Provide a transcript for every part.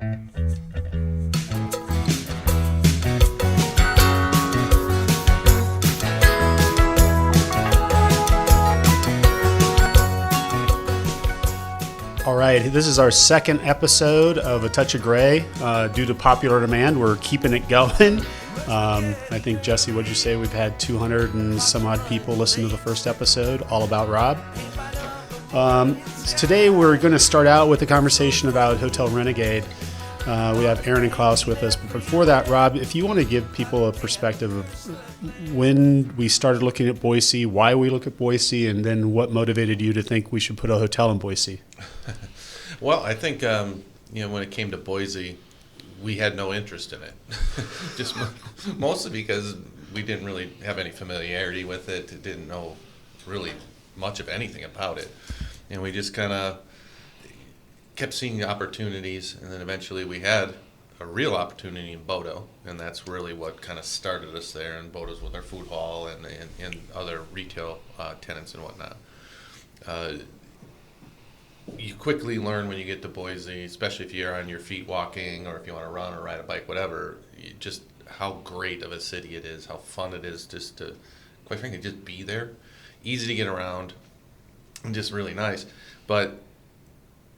All right, this is our second episode of A Touch of Gray. Due to popular demand, we're keeping it going. I think, Jesse, what'd you say? We've had 200 and some odd people listen to the first episode, all about Rob. Today we're going to start out with a conversation about Hotel Renegade. We have Aaron and Klaus with us. But before that, Rob, if you want to give people a perspective of when we started looking at Boise, why we look at Boise, and then what motivated you to think we should put a hotel in Boise? Well, I think when it came to Boise, we had no interest in it. Just mostly because we didn't really have any familiarity with it. Didn't know really much of anything about it, and we just kind of kept seeing the opportunities, and then eventually we had a real opportunity in Bodo, and that's really what kind of started us there. And Bodo's with our food hall and other retail tenants and whatnot. You quickly learn when you get to Boise, especially if you're on your feet walking or if you want to run or ride a bike, whatever, just how great of a city it is, how fun it is just to, quite frankly, just be there. Easy to get around and just really nice. But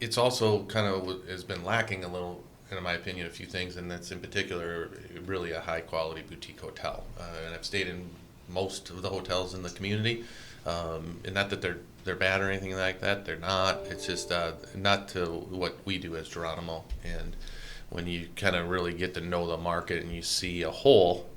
it's also kind of has been lacking a little, in my opinion, a few things, and that's in particular really a high-quality boutique hotel. And I've stayed in most of the hotels in the community, and not that they're bad or anything like that. They're not. It's just not to what we do as Geronimo. And when you kind of really get to know the market and you see a whole,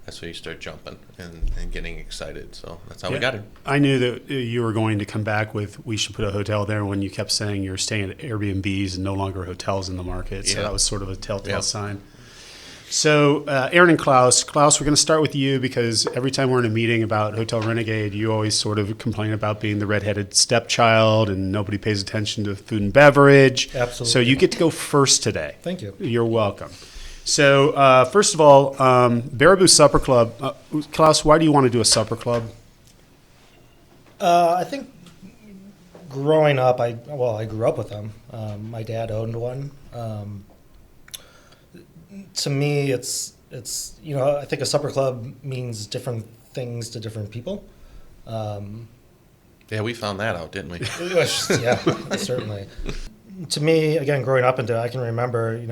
that's when you start jumping and getting excited. So that's how we got it. I knew that you were going to come back with we should put a hotel there when you kept saying you're staying at Airbnbs and no longer hotels in the market. So that was sort of a telltale sign. So Aaron and Klaus, we're going to start with you because every time we're in a meeting about Hotel Renegade, you always sort of complain about being the redheaded stepchild and nobody pays attention to food and beverage. Absolutely. So you get to go first today. Thank you. You're welcome. So first of all, BARABOO Supper Club. Klaus, why do you want to do a supper club? I think growing up, I grew up with them. My dad owned one. To me, it's I think a supper club means different things to different people. Yeah, we found that out, didn't we? Yeah, certainly. To me, again, growing up into, I can remember, in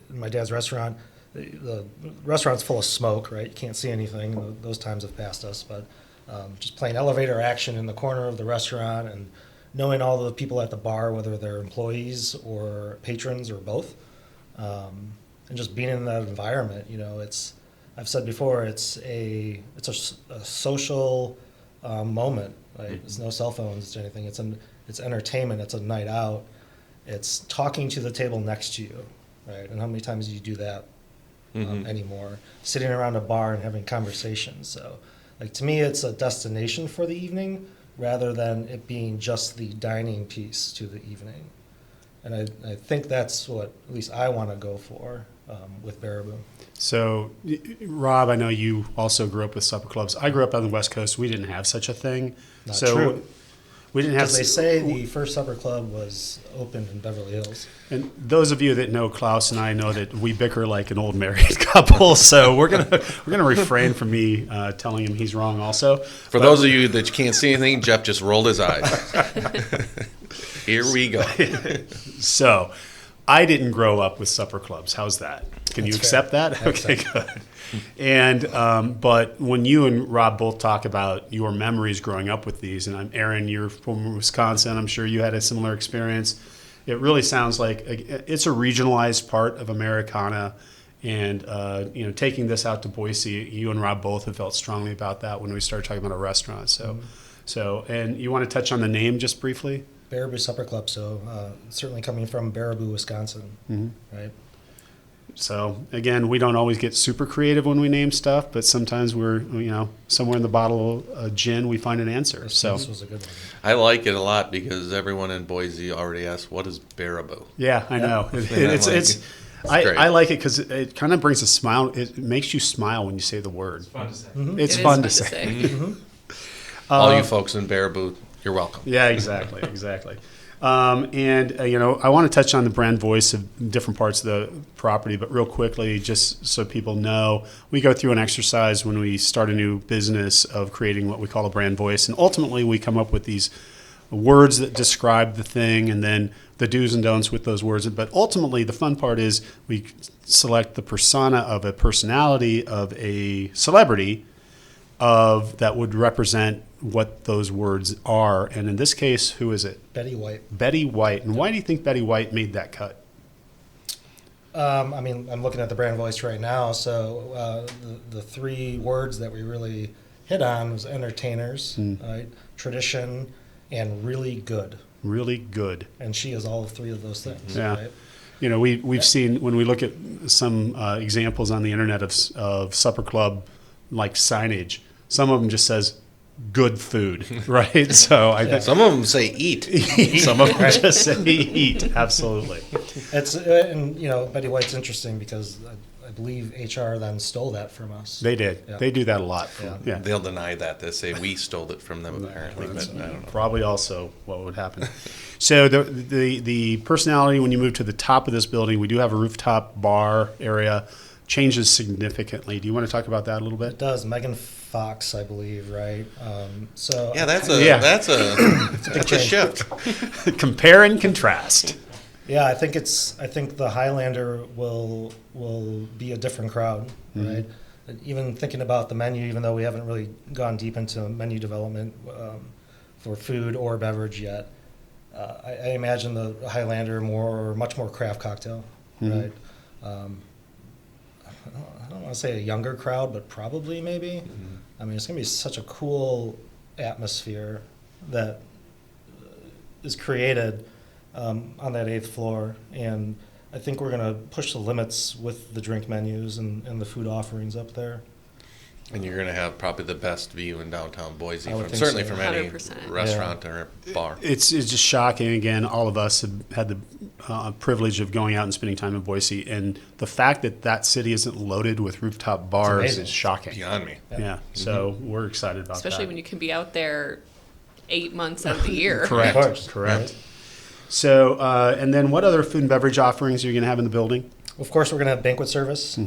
my dad's restaurant, the restaurant's full of smoke, right? You can't see anything. Those times have passed us, but just playing elevator action in the corner of the restaurant and knowing all the people at the bar, whether they're employees or patrons or both, and just being in that environment, I've said before, it's a social moment. Right? There's no cell phones or anything. It's entertainment. It's a night out. It's talking to the table next to you, right? And how many times do you do that anymore? Sitting around a bar and having conversations. So, to me, it's a destination for the evening rather than it being just the dining piece to the evening. And I think that's what at least I want to go for with BARABOO. So, Rob, I know you also grew up with supper clubs. I grew up on the West Coast. We didn't have such a thing. Not true. We didn't have. Because they say the first supper club was opened in Beverly Hills. And those of you that know Klaus and I know that we bicker like an old married couple. So we're gonna refrain from me telling him he's wrong. Also, for those of you that can't see anything, Jeff just rolled his eyes. Here we go. So, I didn't grow up with supper clubs. How's that? Can you accept that? Okay, good. And but when you and Rob both talk about your memories growing up with these, and Aaron, you're from Wisconsin. I'm sure you had a similar experience. It really sounds like it's a regionalized part of Americana, and taking this out to Boise, you and Rob both have felt strongly about that when we started talking about a restaurant. So, and you want to touch on the name just briefly? BARABOO Supper Club. So certainly coming from Baraboo, Wisconsin, right? So again, we don't always get super creative when we name stuff, but sometimes we're, somewhere in the bottle of gin, we find an answer. So this was a good one. I like it a lot because everyone in Boise already asks, "What is Baraboo?" Yeah, I know. I like it because it kind of brings a smile. It makes you smile when you say the word. It's fun to say. It's fun to say. All you folks in Baraboo, you're welcome. Yeah, exactly. I want to touch on the brand voice of different parts of the property, but real quickly, just so people know, we go through an exercise when we start a new business of creating what we call a brand voice. And ultimately, we come up with these words that describe the thing and then the do's and don'ts with those words. But ultimately, the fun part is we select the persona of a personality of a celebrity that would represent what those words are. And in this case, who is it? Betty White. Betty White. And why do you think Betty White made that cut? I'm looking at the brand voice right now. So the three words that we really hit on was entertainers, right? Tradition, and really good. Really good. And she is all three of those things. Yeah. Right? We've seen, when we look at some examples on the internet of supper club like signage, some of them just says good food, right? So I think Some of them say eat. some of them just say eat. Absolutely. It's Betty White's interesting because I believe HR then stole that from us. They did. Yeah. They do that a lot. Yeah. Yeah. They'll deny that. They say we stole it from them apparently, but I don't know. Probably also what would happen. So the personality, when you move to the top of this building, we do have a rooftop bar area, changes significantly. Do you want to talk about that a little It bit? does. Megan Fox, I believe, right? Yeah, that's Yeah. a shift. Compare and contrast. Yeah, I think the Highlander will be a different crowd, right? Even thinking about the menu, even though we haven't really gone deep into menu development for food or beverage yet, I imagine the Highlander much more craft cocktail, right? I don't want to say a younger crowd, but probably maybe. I mean, it's going to be such a cool atmosphere that is created on that 8th floor, and I think we're going to push the limits with the drink menus and the food offerings up there. And you're going to have probably the best view in downtown Boise, I would think certainly so. from any 100%. restaurant or bar. It's just shocking. Again, all of us have had the privilege of going out and spending time in Boise, and the fact that city isn't loaded with rooftop bars amazing. is shocking. Beyond me. Yeah. So we're excited about Especially that. when you can be out there 8 months out of the year. Correct. Of course. Correct. So, and then what other food and beverage offerings are you going to have in the building? Of course, we're going to have banquet service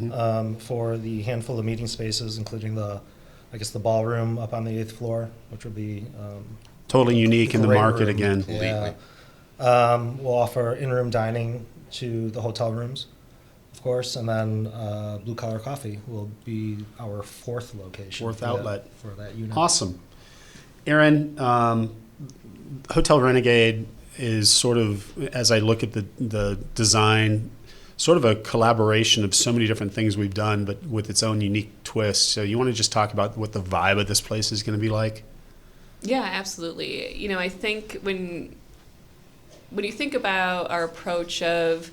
for the handful of meeting spaces, including the ballroom up on the 8th floor, which will be Totally unique in the great market room. again. Yeah. We'll offer in-room dining to the hotel rooms, of course, and then Blue Collar Coffee will be our 4th location. Fourth for that- outlet. for that unit. Awesome. Aaron, Hotel Renegade is sort of, as I look at the design, sort of a collaboration of so many different things we've done, but with its own unique twist. So you want to just talk about what the vibe of this place is going to be like? Yeah, absolutely. I think when you think about our approach of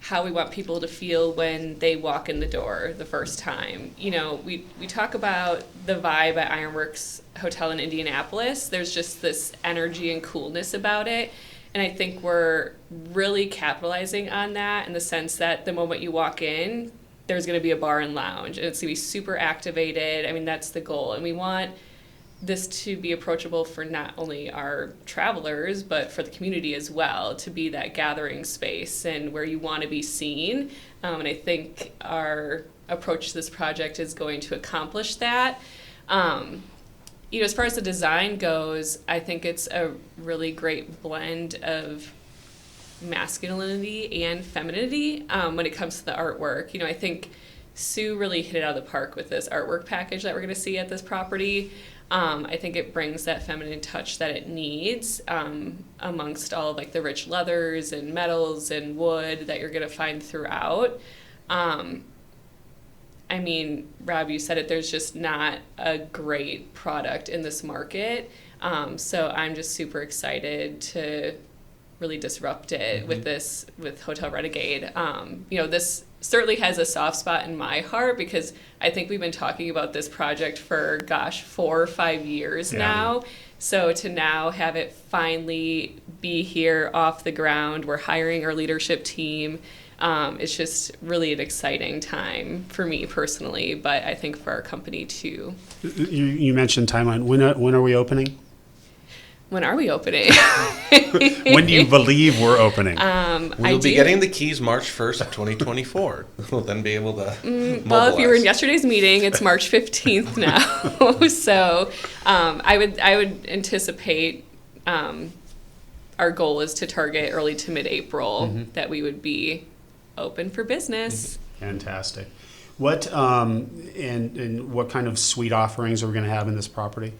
how we want people to feel when they walk in the door the first time, we talk about the vibe at Ironworks Hotel in Indianapolis. There's just this energy and coolness about it. And I think we're really capitalizing on that in the sense that the moment you walk in, there's going to be a bar and lounge, and it's going to be super activated. I mean, that's the goal. And we want this to be approachable for not only our travelers, but for the community as well, to be that gathering space and where you want to be seen. And I think our approach to this project is going to accomplish that. As far as the design goes, I think it's a really great blend of masculinity and femininity when it comes to the artwork. I think Sue really hit it out of the park with this artwork package that we're going to see at this property. I think it brings that feminine touch that it needs amongst all of the rich leathers and metals and wood that you're going to find throughout. I mean, Rob, you said it, there's just not a great product in this market. So I'm just super excited to really disrupt it with Hotel Renegade. This certainly has a soft spot in my heart because I think we've been talking about this project for, 4 or 5 years now. So to now have it finally be here off the ground, we're hiring our leadership team. It's just really an exciting time for me personally, but I think for our company too. You mentioned timeline. When are we opening? when are we opening? When do you believe we're opening? We'll be getting the keys March 1st of 2024. We'll then be able to Well, if you were in yesterday's meeting, it's March 15th now. So I would anticipate our goal is to target early to mid-April that we would be open for business. Fantastic. What and what kind of suite offerings are we going to have in this property?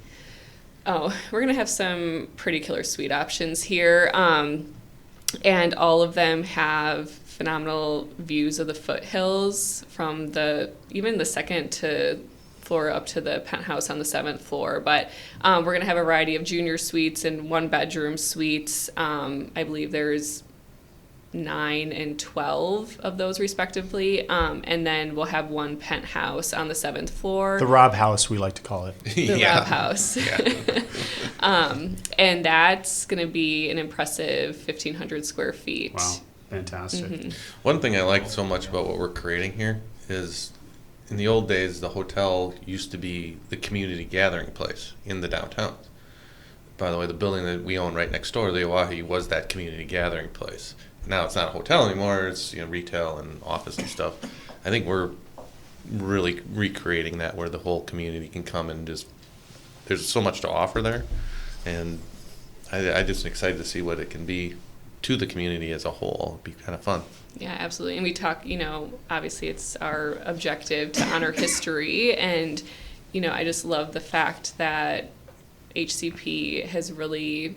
Oh, we're going to have some pretty killer suite options here. And all of them have phenomenal views of the foothills from even the second to floor up to the penthouse on the 7th floor. But we're going to have a variety of junior suites and 1-bedroom suites. I believe there's 9 and 12 of those respectively. And then we'll have 1 penthouse on the 7th floor. The Rob House, we like to call it. The Rob House. And that's going to be an impressive 1,500 square feet. Wow, fantastic. One thing I like so much about what we're creating here is in the old days, the hotel used to be the community gathering place in the downtown. By the way, the building that we own right next door, the Oahe, was that community gathering place. Now it's not a hotel anymore, it's retail and office and stuff. I think we're really recreating that where the whole community can come and just, there's so much to offer there. And I just excited to see what it can be to the community as a whole. It'd be kind of fun. Yeah, absolutely. And we talk, obviously it's our objective to honor history. And, I just love the fact that HCP has really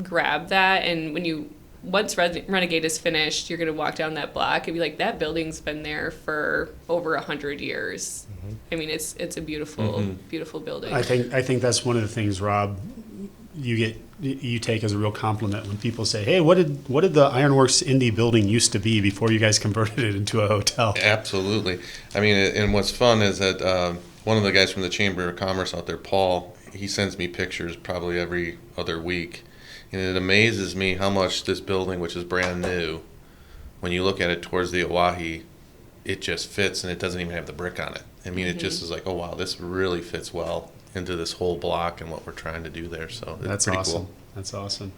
grabbed that. And once Renegade is finished, you're going to walk down that block and be like, that building's been there for over 100 years. I mean, it's a beautiful, beautiful building. I think that's one of the things, Rob, you take as a real compliment when people say, hey, what did the Ironworks Indy building used to be before you guys converted it into a hotel? Absolutely. I mean, and what's fun is that one of the guys from the Chamber of Commerce out there, Paul, he sends me pictures probably every other week. And it amazes me how much this building, which is brand new, when you look at it towards the Oahe, it just fits, and it doesn't even have the brick on it. I mean, it just is like, oh, wow, this really fits well into this whole block and what we're trying to do there. So it's pretty awesome. Cool. That's awesome.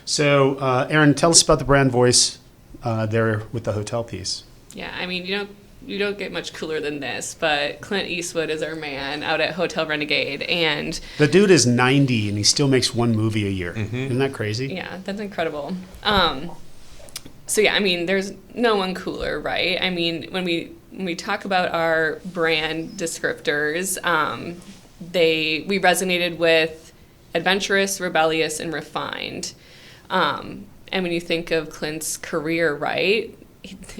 So, Aaron, tell us about the brand voice there with the hotel piece. Yeah, I mean, you don't get much cooler than this, but Clint Eastwood is our man out at Hotel Renegade, and the dude is 90 and he still makes one movie a year. Isn't that crazy? Yeah, that's incredible. So yeah, I mean, there's no one cooler, right? I mean, when we talk about our brand descriptors, we resonated with adventurous, rebellious, and refined. And when you think of Clint's career, right,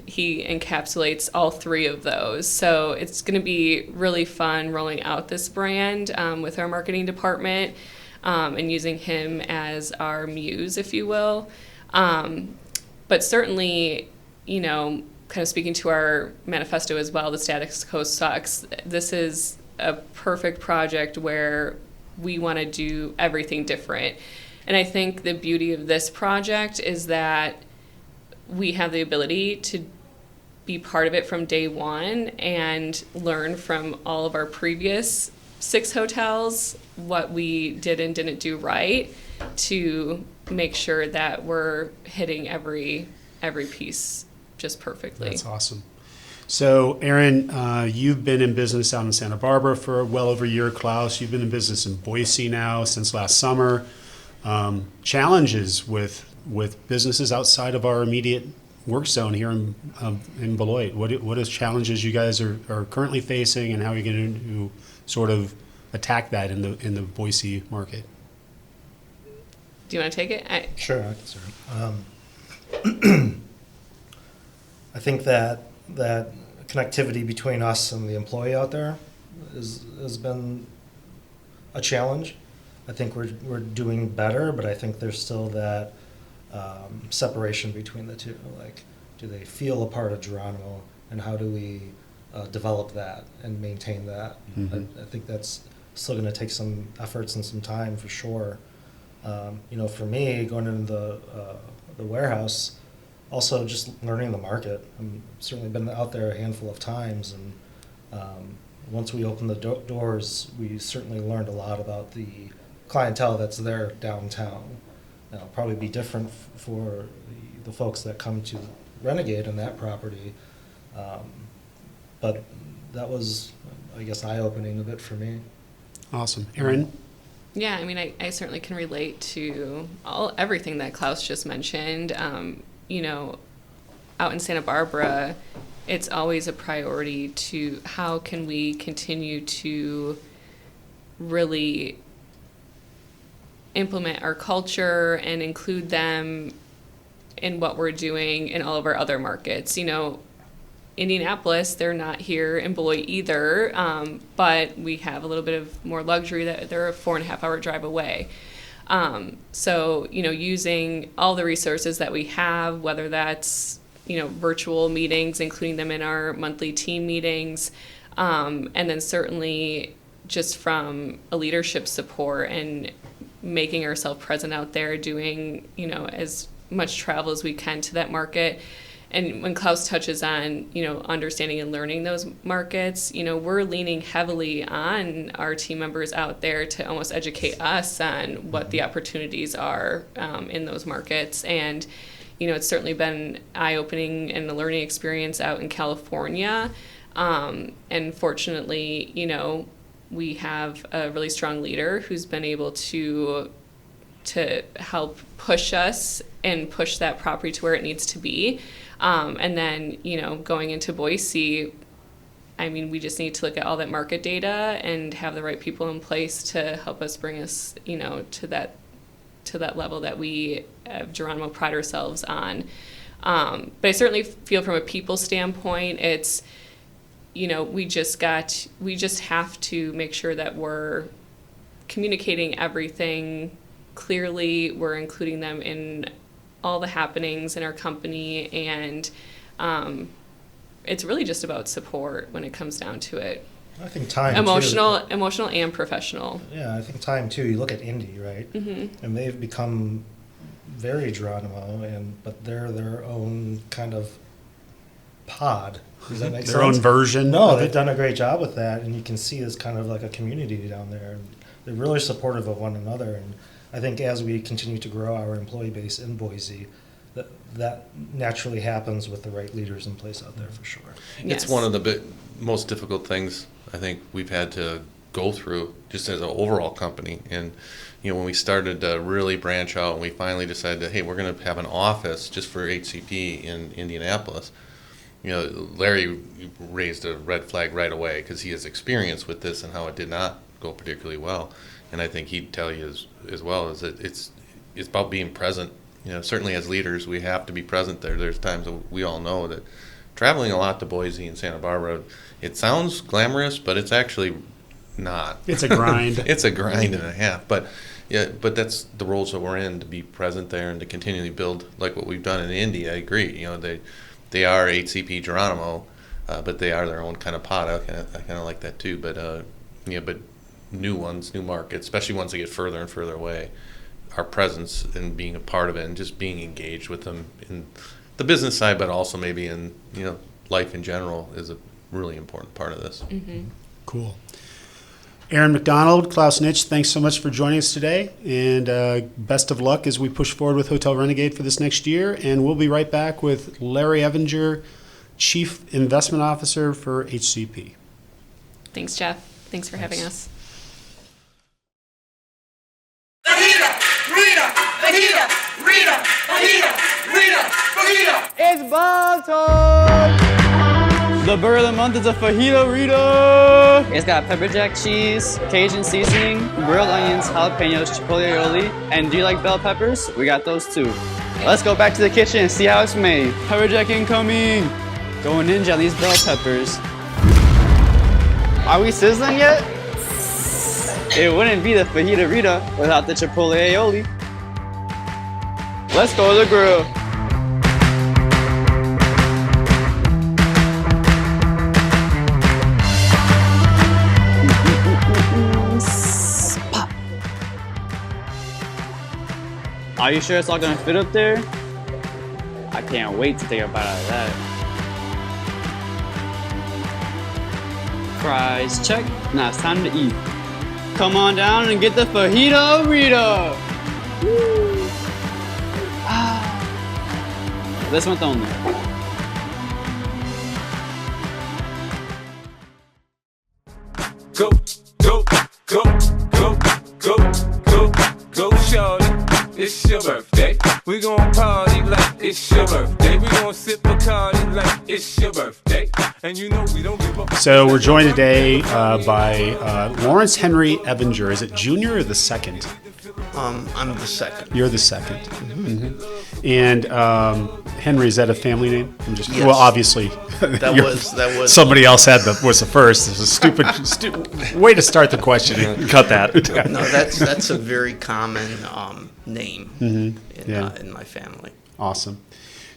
he encapsulates all 3 of those. So it's going to be really fun rolling out this brand with our marketing department and using him as our muse, if you will. But certainly, kind of speaking to our manifesto as well, the status quo sucks. This is a perfect project where we want to do everything different. And I think the beauty of this project is that we have the ability to be part of it from day one and learn from all of our previous 6 hotels what we did and didn't do right to make sure that we're hitting every piece just perfectly. That's awesome. So, Aaron, you've been in business out in Santa Barbara for well over a year. Klaus, you've been in business in Boise now since last summer. Challenges with businesses outside of our immediate work zone here in Beloit. What is challenges you guys are currently facing, and how are you going to sort of attack that in the Boise market? Do you want to take it? Sure, I can start. I think that connectivity between us and the employee out there has been a challenge. I think we're doing better, but I think there's still that separation between the two. Like, do they feel a part of Geronimo, and how do we develop that and maintain that? I think that's still going to take some efforts and some time for sure. For me, going into the warehouse, also just learning the market. I've certainly been out there a handful of times, and once we opened the doors, we certainly learned a lot about the clientele that's there downtown. It'll probably be different for the folks that come to Renegade and that property. But that was, I guess, eye-opening a bit for me. Awesome. Erin? Yeah, I mean, I certainly can relate to everything that Klaus just mentioned. You know, out in Santa Barbara, it's always a priority to how can we continue to really implement our culture and include them in what we're doing in all of our other markets. You know, Indianapolis, they're not here in Beloit either, but we have a little bit of more luxury that they're a 4.5-hour drive away. So, you know, using all the resources that we have, whether that's, you know, virtual meetings, including them in our monthly team meetings, and then certainly just from a leadership support and making ourselves present out there, doing, you know, as much travel as we can to that market. And when Klaus touches on, you know, understanding and learning those markets, you know, we're leaning heavily on our team members out there to almost educate us on what the opportunities are in those markets. And, you know, it's certainly been eye-opening and a learning experience out in California. And fortunately, you know, we have a really strong leader who's been able to help push us and push that property to where it needs to be. And then, you know, going into Boise, I mean, we just need to look at all that market data and have the right people in place to help us bring us, you know, to that level that we at Geronimo pride ourselves on. But I certainly feel from a people standpoint, it's, you know, we just have to make sure that we're communicating everything clearly, we're including them in all the happenings in our company, and it's really just about support when it comes down to it. I think time emotional and professional. Yeah, I think time too. You look at Indy, right? Mm-hmm. And they've become very Geronimo, but they're their own kind of pod. Does that make sense? Their own version. No, of they've it. done a great job with that, and you can see it's kind of like a community down there. And they're really supportive of one another, and I think as we continue to grow our employee base in Boise, that naturally happens with the right leaders in place out there for sure. Yes. It's one of the most difficult things I think we've had to go through just as an overall company. And, you know, when we started to really branch out and we finally decided that, hey, we're going to have an office just for HCP in Indianapolis, you know, Larry raised a red flag right away because he has experience with this and how it did not go particularly well. And I think he'd tell you as well is that it's about being present. You know, certainly as leaders, we have to be present there. There's times that we all know that traveling a lot to Boise and Santa Barbara, it sounds glamorous, but it's actually not. It's a grind. It's a grind and a half. But yeah, but that's the roles that we're in, to be present there and to continually build like what we've done in Indy. I agree. You know, they are HCP Geronimo, but they are their own kind of pod. I kind of like that too. But yeah, but new ones, new markets, especially ones that get further and further away, our presence and being a part of it and just being engaged with them in the business side, but also maybe in, you know, life in general is a really important part of this. Mm-hmm. Cool. Aaron McDonald, Klaus Nitsch, thanks so much for joining us today, and best of luck as we push forward with Hotel Renegade for this next year. And we'll be right back with Larry Evinger, Chief Investment Officer for HCP. Thanks, Jeff. Thanks for having us. It's Bolton! The bird of the month is a fajita Rita! It's got pepper jack cheese, Cajun seasoning, grilled onions, jalapenos, chipotle aioli, and do you like bell peppers? We got those too. Let's go back to the kitchen and see how it's made. Pepper jack incoming! Going ninja on these bell peppers. Are we sizzling yet? It wouldn't be the fajita Rita without the chipotle aioli. Let's go to the grill. Are you sure it's all gonna fit up there? I can't wait to take a bite out of that. Fries check, now it's time to eat. come on down and get the fajita burrito. Woo. Ah. This month only. Go, go, go, go, go, go, go, shorty. It's your birthday. We gon' party like it's your birthday. We gon' sip Bacardi like it's your birthday. And you know we don't give up. So we're joined today by Lawrence Henry Evinger. Is it junior or the second? I'm the second. You're the second. Mm-hmm. And Henry, is that a family name? I'm just Yes. well, obviously. That was somebody else was the first. This is a stupid way to start the question. Cut that. no. That's a very common name in my family. Awesome.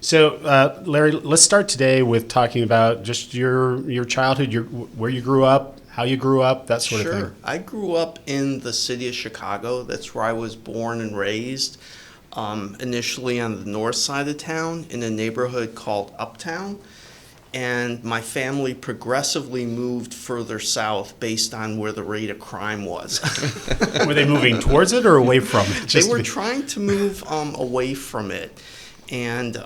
So, Larry, let's start today with talking about just your childhood, where you grew up, how you grew up, that sort of thing. I grew up in the city of Chicago. That's where I was born and raised. Initially on the north side of town in a neighborhood called Uptown. And my family progressively moved further south based on where the rate of crime was. Were they moving towards it or away from it? They were trying to move away from it, and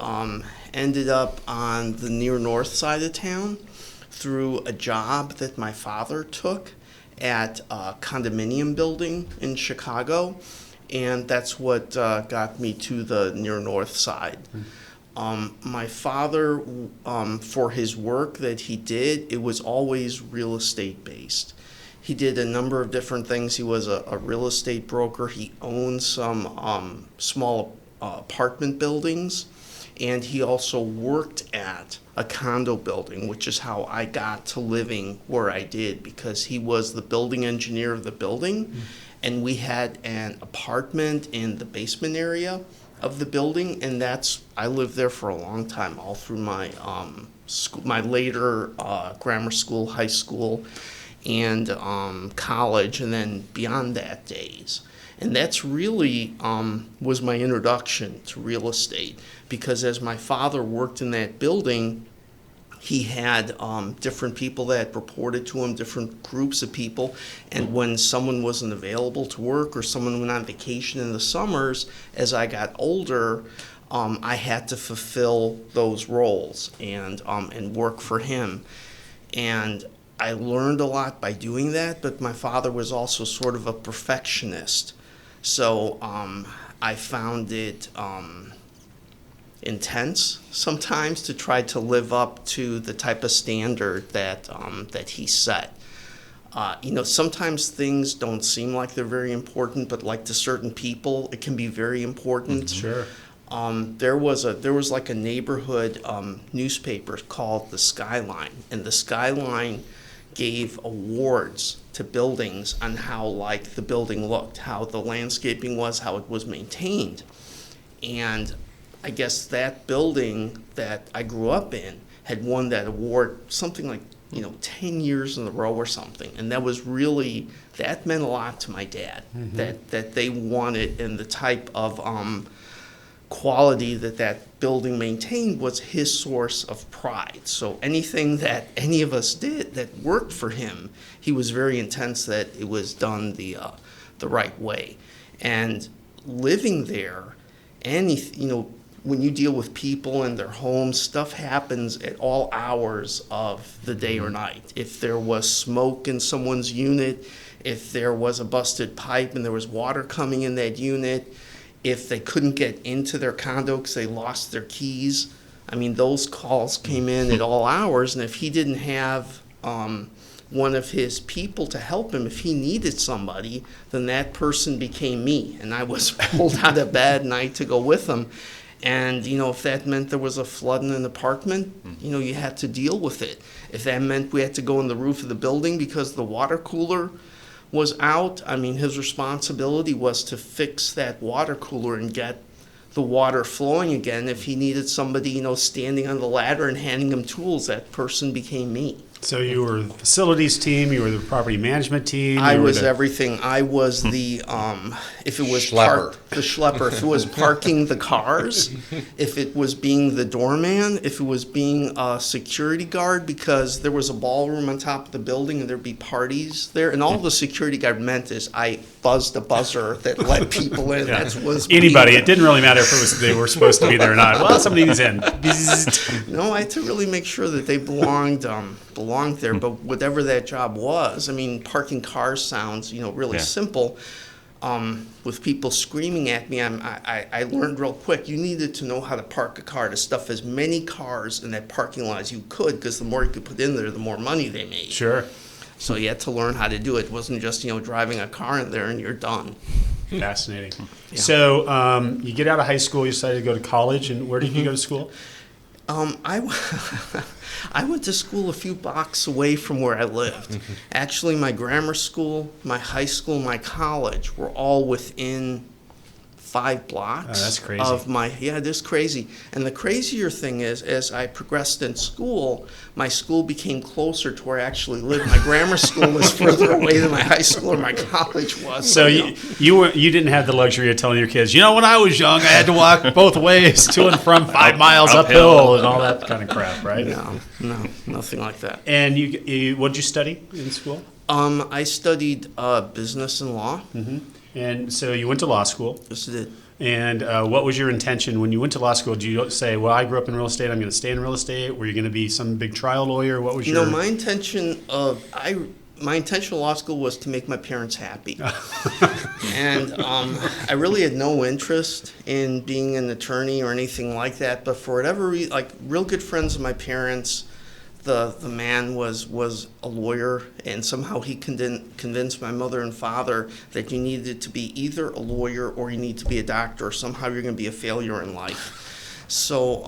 ended up on the near north side of town through a job that my father took at a condominium building in Chicago, and that's what got me to the near north side. My father, for his work that he did, it was always real estate based. He did a number of different things. He was a real estate broker. He owned some small apartment buildings, and he also worked at a condo building, which is how I got to living where I did, because he was the building engineer of the building, and we had an apartment in the basement area of the building, and I lived there for a long time, all through my my later grammar school, high school, and college, and then beyond that days. And that's really was my introduction to real estate, because as my father worked in that building, he had different people that reported to him, different groups of people, and when someone wasn't available to work or someone went on vacation in the summers, as I got older, I had to fulfill those roles and work for him. And I learned a lot by doing that, but my father was also sort of a perfectionist. So I found it intense sometimes to try to live up to the type of standard that he set. Sometimes things don't seem like they're very important, but like to certain people, it can be very important. Sure. There was like a neighborhood newspaper called The Skyline, and The Skyline gave awards to buildings on how like the building looked, how the landscaping was, how it was maintained. And I guess that building that I grew up in had won that award something like 10 years in a row or something, and that meant a lot to my dad. That they wanted, and the type of quality that building maintained was his source of pride. So anything that any of us did that worked for him, he was very intense that it was done the right way. And living there, when you deal with people in their homes, stuff happens at all hours of the day or night. If there was smoke in someone's unit, if there was a busted pipe and there was water coming in that unit, if they couldn't get into their condo because they lost their keys, those calls came in at all hours. And if he didn't have one of his people to help him, if he needed somebody, then that person became me. And I was pulled out of bed and I had to go with him. And, if that meant there was a flood in an apartment, you had to deal with it. If that meant we had to go on the roof of the building because the water cooler was out, his responsibility was to fix that water cooler and get the water flowing again. If he needed somebody, standing on the ladder and handing him tools, that person became me. So you were the facilities team, you were the property management team. I was everything. I was the if it was Schlepper. the schlepper, if it was parking the cars, if it was being the doorman, if it was being a security guard, because there was a ballroom on top of the building and there'd be parties there, and all the security guard meant is I buzzed a buzzer that let people in. Yeah. That was Anybody. me. It didn't really matter if it was they were supposed to be there or not. Well, somebody's in. No, I had to really make sure that they belonged there. But whatever that job was, I mean, parking cars sounds, really simple. With people screaming at me, I learned real quick. You needed to know how to park a car to stuff as many cars in that parking lot as you could, because the more you could put in there, the more money they made. Sure. So you had to learn how to do it. It wasn't just, driving a car in there and you're done. Fascinating. Yeah. So you get out of high school, you decided to go to college, and where did you go to school? I went to school a few blocks away from where I lived. Actually, my grammar school, my high school, my college were all within 5 blocks. Oh, that's crazy. It is crazy. And the crazier thing is, as I progressed in school, my school became closer to where I actually lived. My grammar school was further away than my high school or my college was. So you didn't have the luxury of telling your kids, when I was young, I had to walk both ways to and from 5 miles uphill and all that kind of crap, right? No, nothing like that. And what did you study in school? I studied business and law. Mm-hmm. And so you went to law school. Yes, I did. And what was your intention when you went to law school? Did you say, well, I grew up in real estate, I'm going to stay in real estate? Were you going to be some big trial lawyer? What was your... my intention of law school was to make my parents happy. And I really had no interest in being an attorney or anything like that. But for whatever reason, like real good friends of my parents, the man was a lawyer, and somehow he convinced my mother and father that you needed to be either a lawyer or you need to be a doctor, or somehow you're going to be a failure in life. So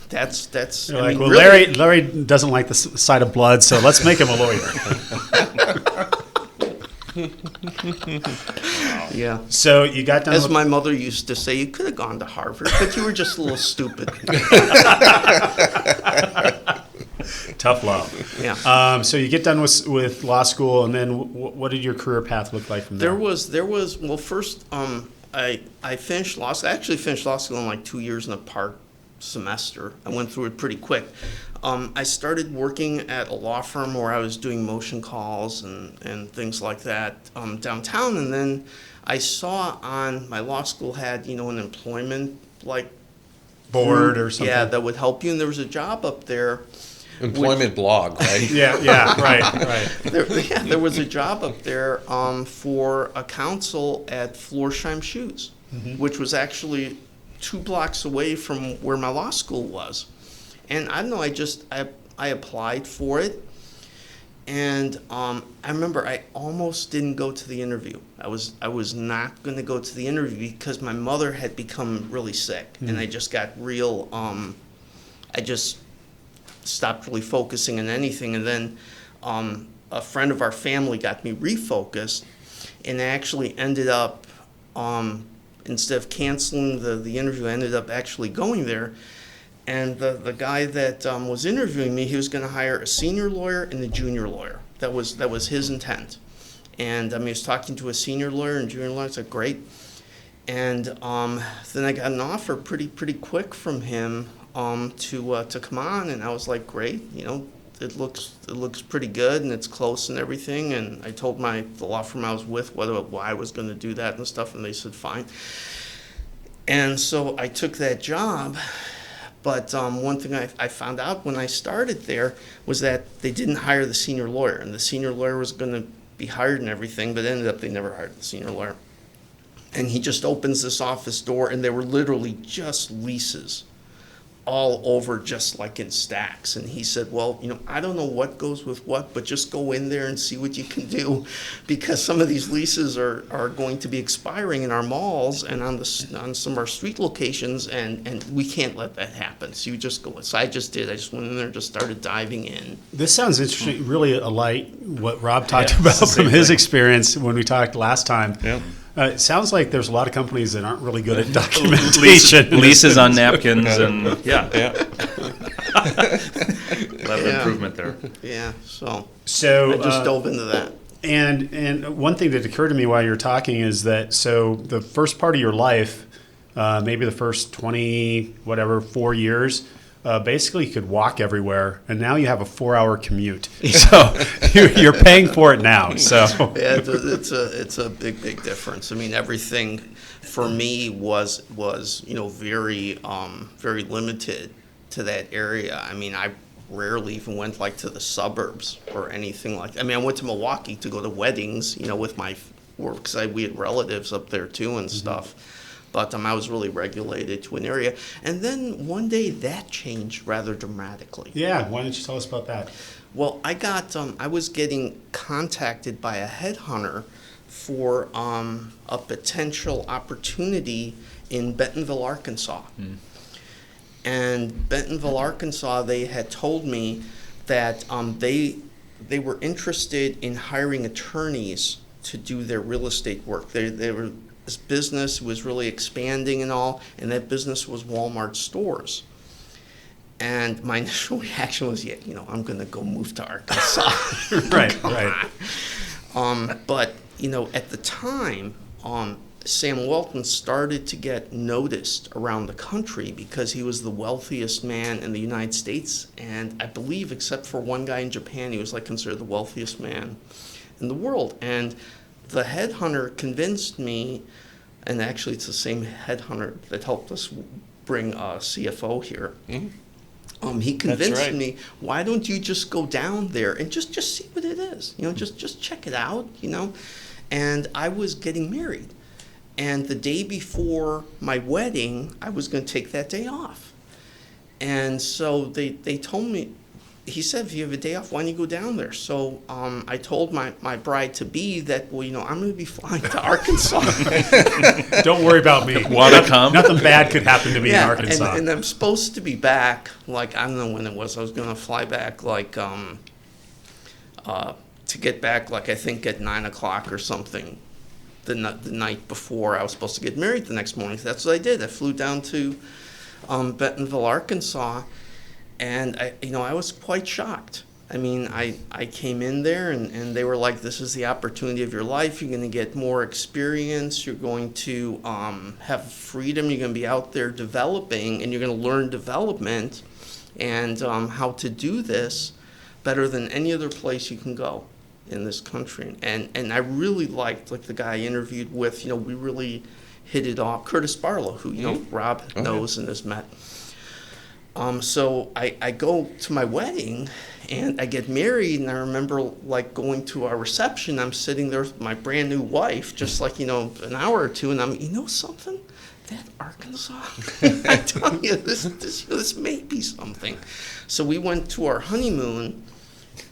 that's. You're like, well, really, Larry doesn't like the sight of blood, so let's make him a lawyer. Yeah. So you got done. As my mother used to say, you could have gone to Harvard, but you were just a little stupid. Tough love. Yeah. So you get done with law school, and then what did your career path look like from there? There was well, first I finished law school. I actually finished law school in like 2 years and a part semester. I went through it pretty quick. I started working at a law firm where I was doing motion calls and things like that downtown, and then I saw on my law school had an employment board or something. Yeah, that would help you, and there was a job up there. Employment blog, right? Yeah, right. There was a job up there for a counsel at Florsheim Shoes, which was actually 2 blocks away from where my law school was. And I don't know, I applied for it, and I remember I almost didn't go to the interview. I was not going to go to the interview because my mother had become really sick, and I just got real. I just stopped really focusing on anything, and then a friend of our family got me refocused, and I actually ended up instead of canceling the interview, I ended up actually going there. And the guy that was interviewing me, he was going to hire a senior lawyer and a junior lawyer. That was his intent. And he was talking to a senior lawyer and junior lawyer. I said, great. And then I got an offer pretty quick from him to come on, and I was like, great. It looks pretty good, and it's close and everything. And I told the law firm I was with why I was going to do that and stuff, and they said fine. And so I took that job. But one thing I found out when I started there was that they didn't hire the senior lawyer, and the senior lawyer was going to be hired and everything, but ended up they never hired the senior lawyer. And he just opens this office door, and there were literally just leases all over, just like in stacks. And he said, well, I don't know what goes with what, but just go in there and see what you can do, because some of these leases are going to be expiring in our malls and on some of our street locations, and we can't let that happen. So you just go. So I just did. I just went in there and just started diving in. This sounds interesting, really alike what Rob talked about from his experience when we talked last time. Yeah. It sounds like there's a lot of companies that aren't really good at documentation. Leases on napkins and yeah. Yeah. A lot of improvement there. Yeah, so So I just dove into that. And one thing that occurred to me while you were talking is that so the first part of your life, maybe the first 4 years, basically you could walk everywhere, and now you have a 4-hour commute. So you're paying for it now. So Yeah, it's a big difference. I mean, everything for me was very limited to that area. I mean, I rarely even went like to the suburbs or anything like that. I mean, I went to Milwaukee to go to weddings, with my work, because we had relatives up there too and stuff. But I was really regulated to an area. And then one day that changed rather dramatically. yeah, why don't you tell us about that? Well, I was getting contacted by a headhunter for a potential opportunity in Bentonville, Arkansas. And Bentonville, Arkansas, they had told me that they were interested in hiring attorneys to do their real estate work. This business was really expanding and all, and that business was Walmart stores. And my initial reaction was, I'm going to go move to Arkansas. Right. But, at the time, Sam Walton started to get noticed around the country because he was the wealthiest man in the United States. And I believe, except for one guy in Japan, he was considered the wealthiest man in the world. And the headhunter convinced me, and actually it's the same headhunter that helped us bring a CFO here. He convinced me, why don't you just go down there and just see what it is? Just check it out, And I was getting married. And the day before my wedding, I was going to take that day off. And so they told me, he said, if you have a day off, why don't you go down there? So I told my bride-to-be that, I'm going to be flying to Arkansas. Don't worry about me. Want to come? Nothing bad could happen to me in Arkansas. And I'm supposed to be back, I don't know when it was. I was going to fly back, to get back, I think at 9 o'clock or something. The night before I was supposed to get married the next morning. So that's what I did. I flew down to Bentonville, Arkansas, and I was quite shocked. I mean, I came in there and they were like, this is the opportunity of your life. You're going to get more experience. You're going to have freedom. You're going to be out there developing, and you're going to learn development and how to do this better than any other place you can go in this country. And I really liked the guy I interviewed with. We really hit it off. Curtis Barlow, who Rob knows and has met. So I go to my wedding and I get married, and I remember going to our reception. I'm sitting there with my brand new wife, just an hour or two, and I'm something. That Arkansas, I tell you, this may be something. So we went to our honeymoon.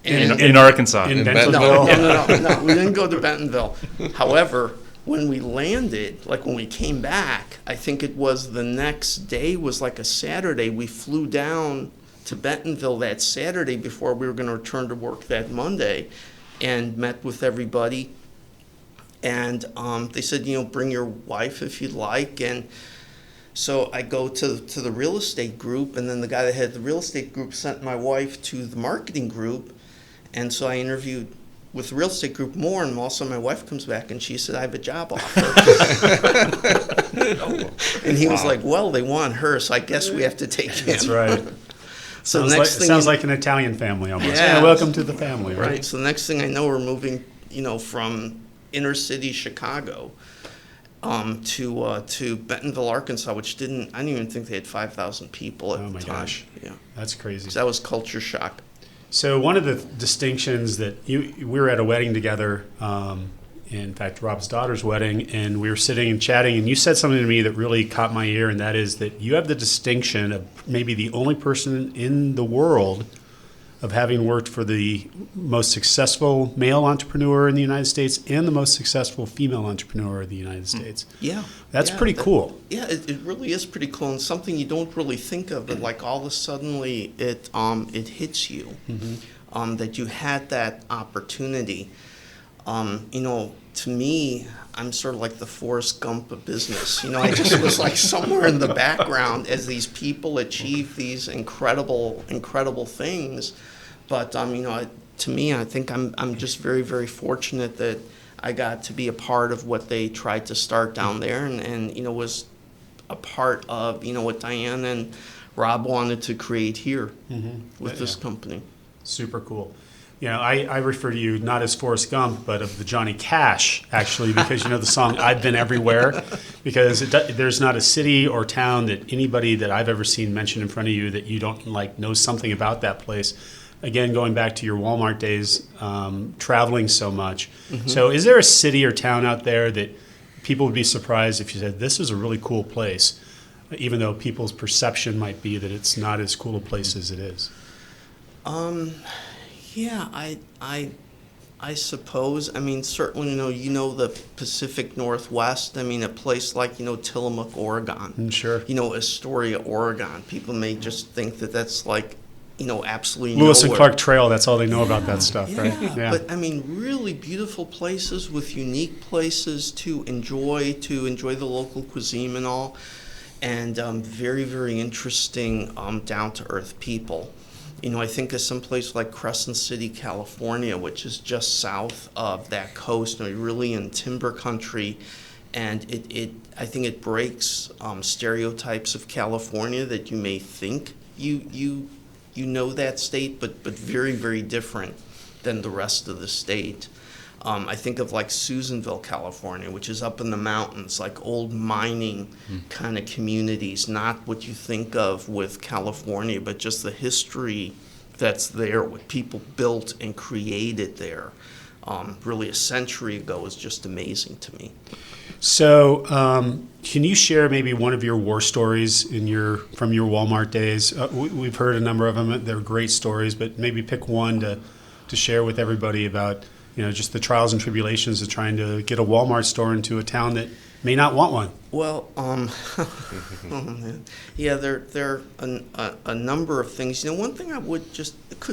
In Arkansas. In Bentonville? No, we didn't go to Bentonville. However, when we landed, when we came back, I think it was the next day was a Saturday. We flew down to Bentonville that Saturday before we were going to return to work that Monday, and met with everybody. And they said, bring your wife if you'd like. And so I go to the real estate group, and then the guy that had the real estate group sent my wife to the marketing group. And so I interviewed with the real estate group more, and also my wife comes back and she said, I have a job offer. And he was like, well, they want her, so I guess we have to take him. That's right. So sounds like an Italian family almost. Yeah. Welcome to the family, right? Right. So the next thing I know, we're moving, from inner city Chicago to Bentonville, Arkansas, which I didn't even think they had 5,000 people at the time. Gosh. Yeah. That's crazy. So that was culture shock. So one of the distinctions that we were at a wedding together, in fact, Rob's daughter's wedding, and we were sitting and chatting, and you said something to me that really caught my ear, and that is that you have the distinction of maybe the only person in the world of having worked for the most successful male entrepreneur in the United States and the most successful female entrepreneur in the United States. Yeah. That's pretty cool. Yeah, it really is pretty cool, and something you don't really think of, but all of a sudden it hits you, that you had that opportunity. To me, I'm sort of like the Forrest Gump of business. I just was like somewhere in the background as these people achieve these incredible, incredible things. But to me, I think I'm just very, very fortunate that I got to be a part of what they tried to start down there, and was a part of what Diane and Rob wanted to create here with this company. Super cool. I refer to you not as Forrest Gump, but of the Johnny Cash, actually, because the song "I've Been Everywhere," because there's not a city or town that anybody that I've ever seen mentioned in front of you that you don't know something about that place. Again, going back to your Walmart days, traveling so much. So is there a city or town out there that people would be surprised if you said, this is a really cool place, even though people's perception might be that it's not as cool a place as it is? Yeah, I suppose. Certainly, the Pacific Northwest. A place like, Tillamook, Oregon. Sure. Astoria, Oregon. People may just think that that's like, absolutely Lewis nowhere. and Clark Trail, that's all they know about that stuff, right? Yeah, but really beautiful places with unique places to enjoy the local cuisine and all, and very, very interesting down-to-earth people. I think of some place like Crescent City, California, which is just south of that coast, really in timber country, and I think it breaks stereotypes of California that you may think you know that state, but very, very different than the rest of the state. I think of like Susanville, California, which is up in the mountains, like old mining kind of communities, not what you think of with California, but just the history that's there, what people built and created there. Really a century ago is just amazing to me. So can you share maybe one of your war stories from your Walmart days? We've heard a number of them. They're great stories, but maybe pick one to share with everybody about just the trials and tribulations of trying to get a Walmart store into a town that may not want one. Well, yeah, there are a number of things. One thing I would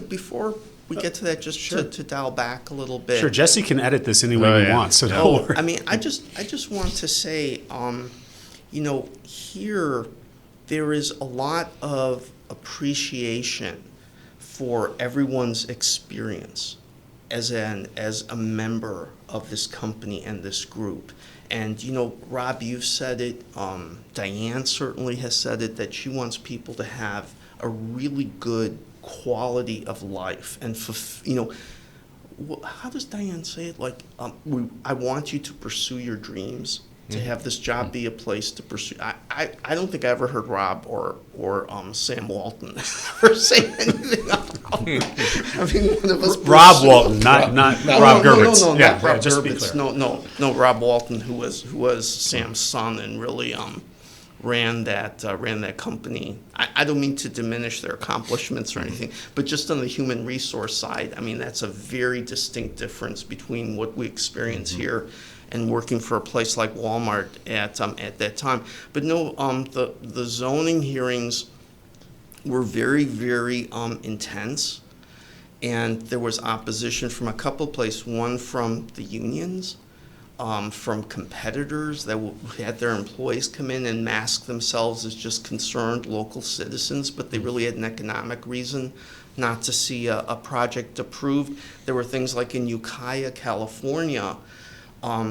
before we get to that, just to dial back a little bit. Sure, Jesse can edit this any way he wants, so don't worry. I just want to say, here there is a lot of appreciation for everyone's experience as a member of this company and this group. And, Rob, you've said it, Diane certainly has said it, that she wants people to have a really good quality of life. And, how does Diane say it? Like, I want you to pursue your dreams, to have this job be a place to pursue. I don't think I ever heard Rob or Sam Walton ever say anything about having one of us. Rob Walton, not Rob Gerbitz. No, yeah, not Rob just to be Gerbitz. clear. No, Rob Walton, who was Sam's son and really ran that company. I don't mean to diminish their accomplishments or anything, but just on the human resource side, that's a very distinct difference between what we experience here and working for a place like Walmart at that time. But no, the zoning hearings were very, very intense, and there was opposition from a couple places. One from the unions, from competitors that had their employees come in and mask themselves as just concerned local citizens, but they really had an economic reason not to see a project approved. There were things like in Ukiah, California.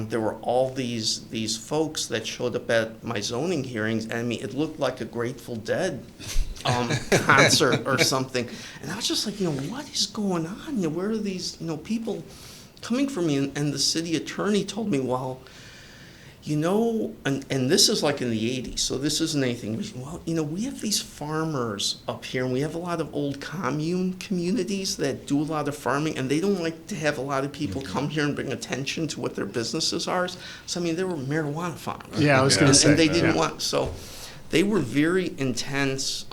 There were all these folks that showed up at my zoning hearings, and it looked like a Grateful Dead concert or something. And I was just like, what is going on? Where are these, people coming from me? And the city attorney told me, well, and this is like in the 80s, so this isn't anything. Well, we have these farmers up here, and we have a lot of old commune communities that do a lot of farming, and they don't like to have a lot of people come here and bring attention to what their businesses are. So, there were marijuana farms. Yeah, I was going to say. And they didn't want, so they were very intense.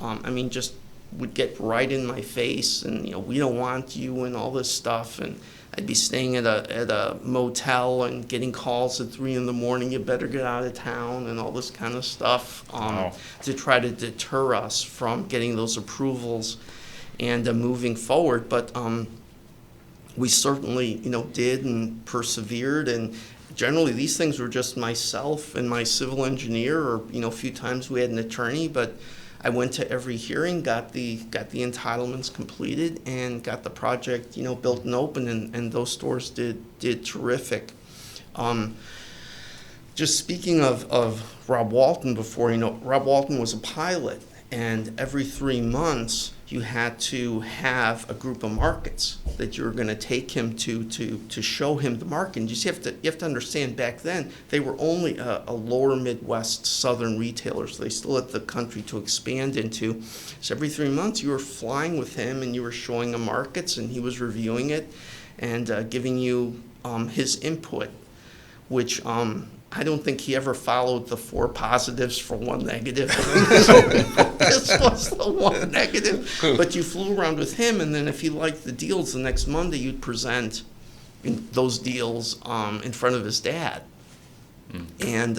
Just would get right in my face, and, we don't want you and all this stuff. And I'd be staying at a motel and getting calls at 3 a.m. You better get out of town and all this kind of stuff to try to deter us from getting those approvals and moving forward. But we certainly, did and persevered. And generally, these things were just myself and my civil engineer, or, a few times we had an attorney, but I went to every hearing, got the entitlements completed, and got the project, built and open, and those stores did terrific. Just speaking of Rob Walton before, Rob Walton was a pilot, and every 3 months you had to have a group of markets that you were going to take him to show him the market. And you have to understand, back then they were only a lower Midwest Southern retailer, so they still had the country to expand into. So every 3 months you were flying with him, and you were showing him markets, and he was reviewing it and giving you his input, which I don't think he ever followed the 4 positives for 1 negative. This was the 1 negative. But you flew around with him, and then if he liked the deals, the next Monday you'd present those deals in front of his dad and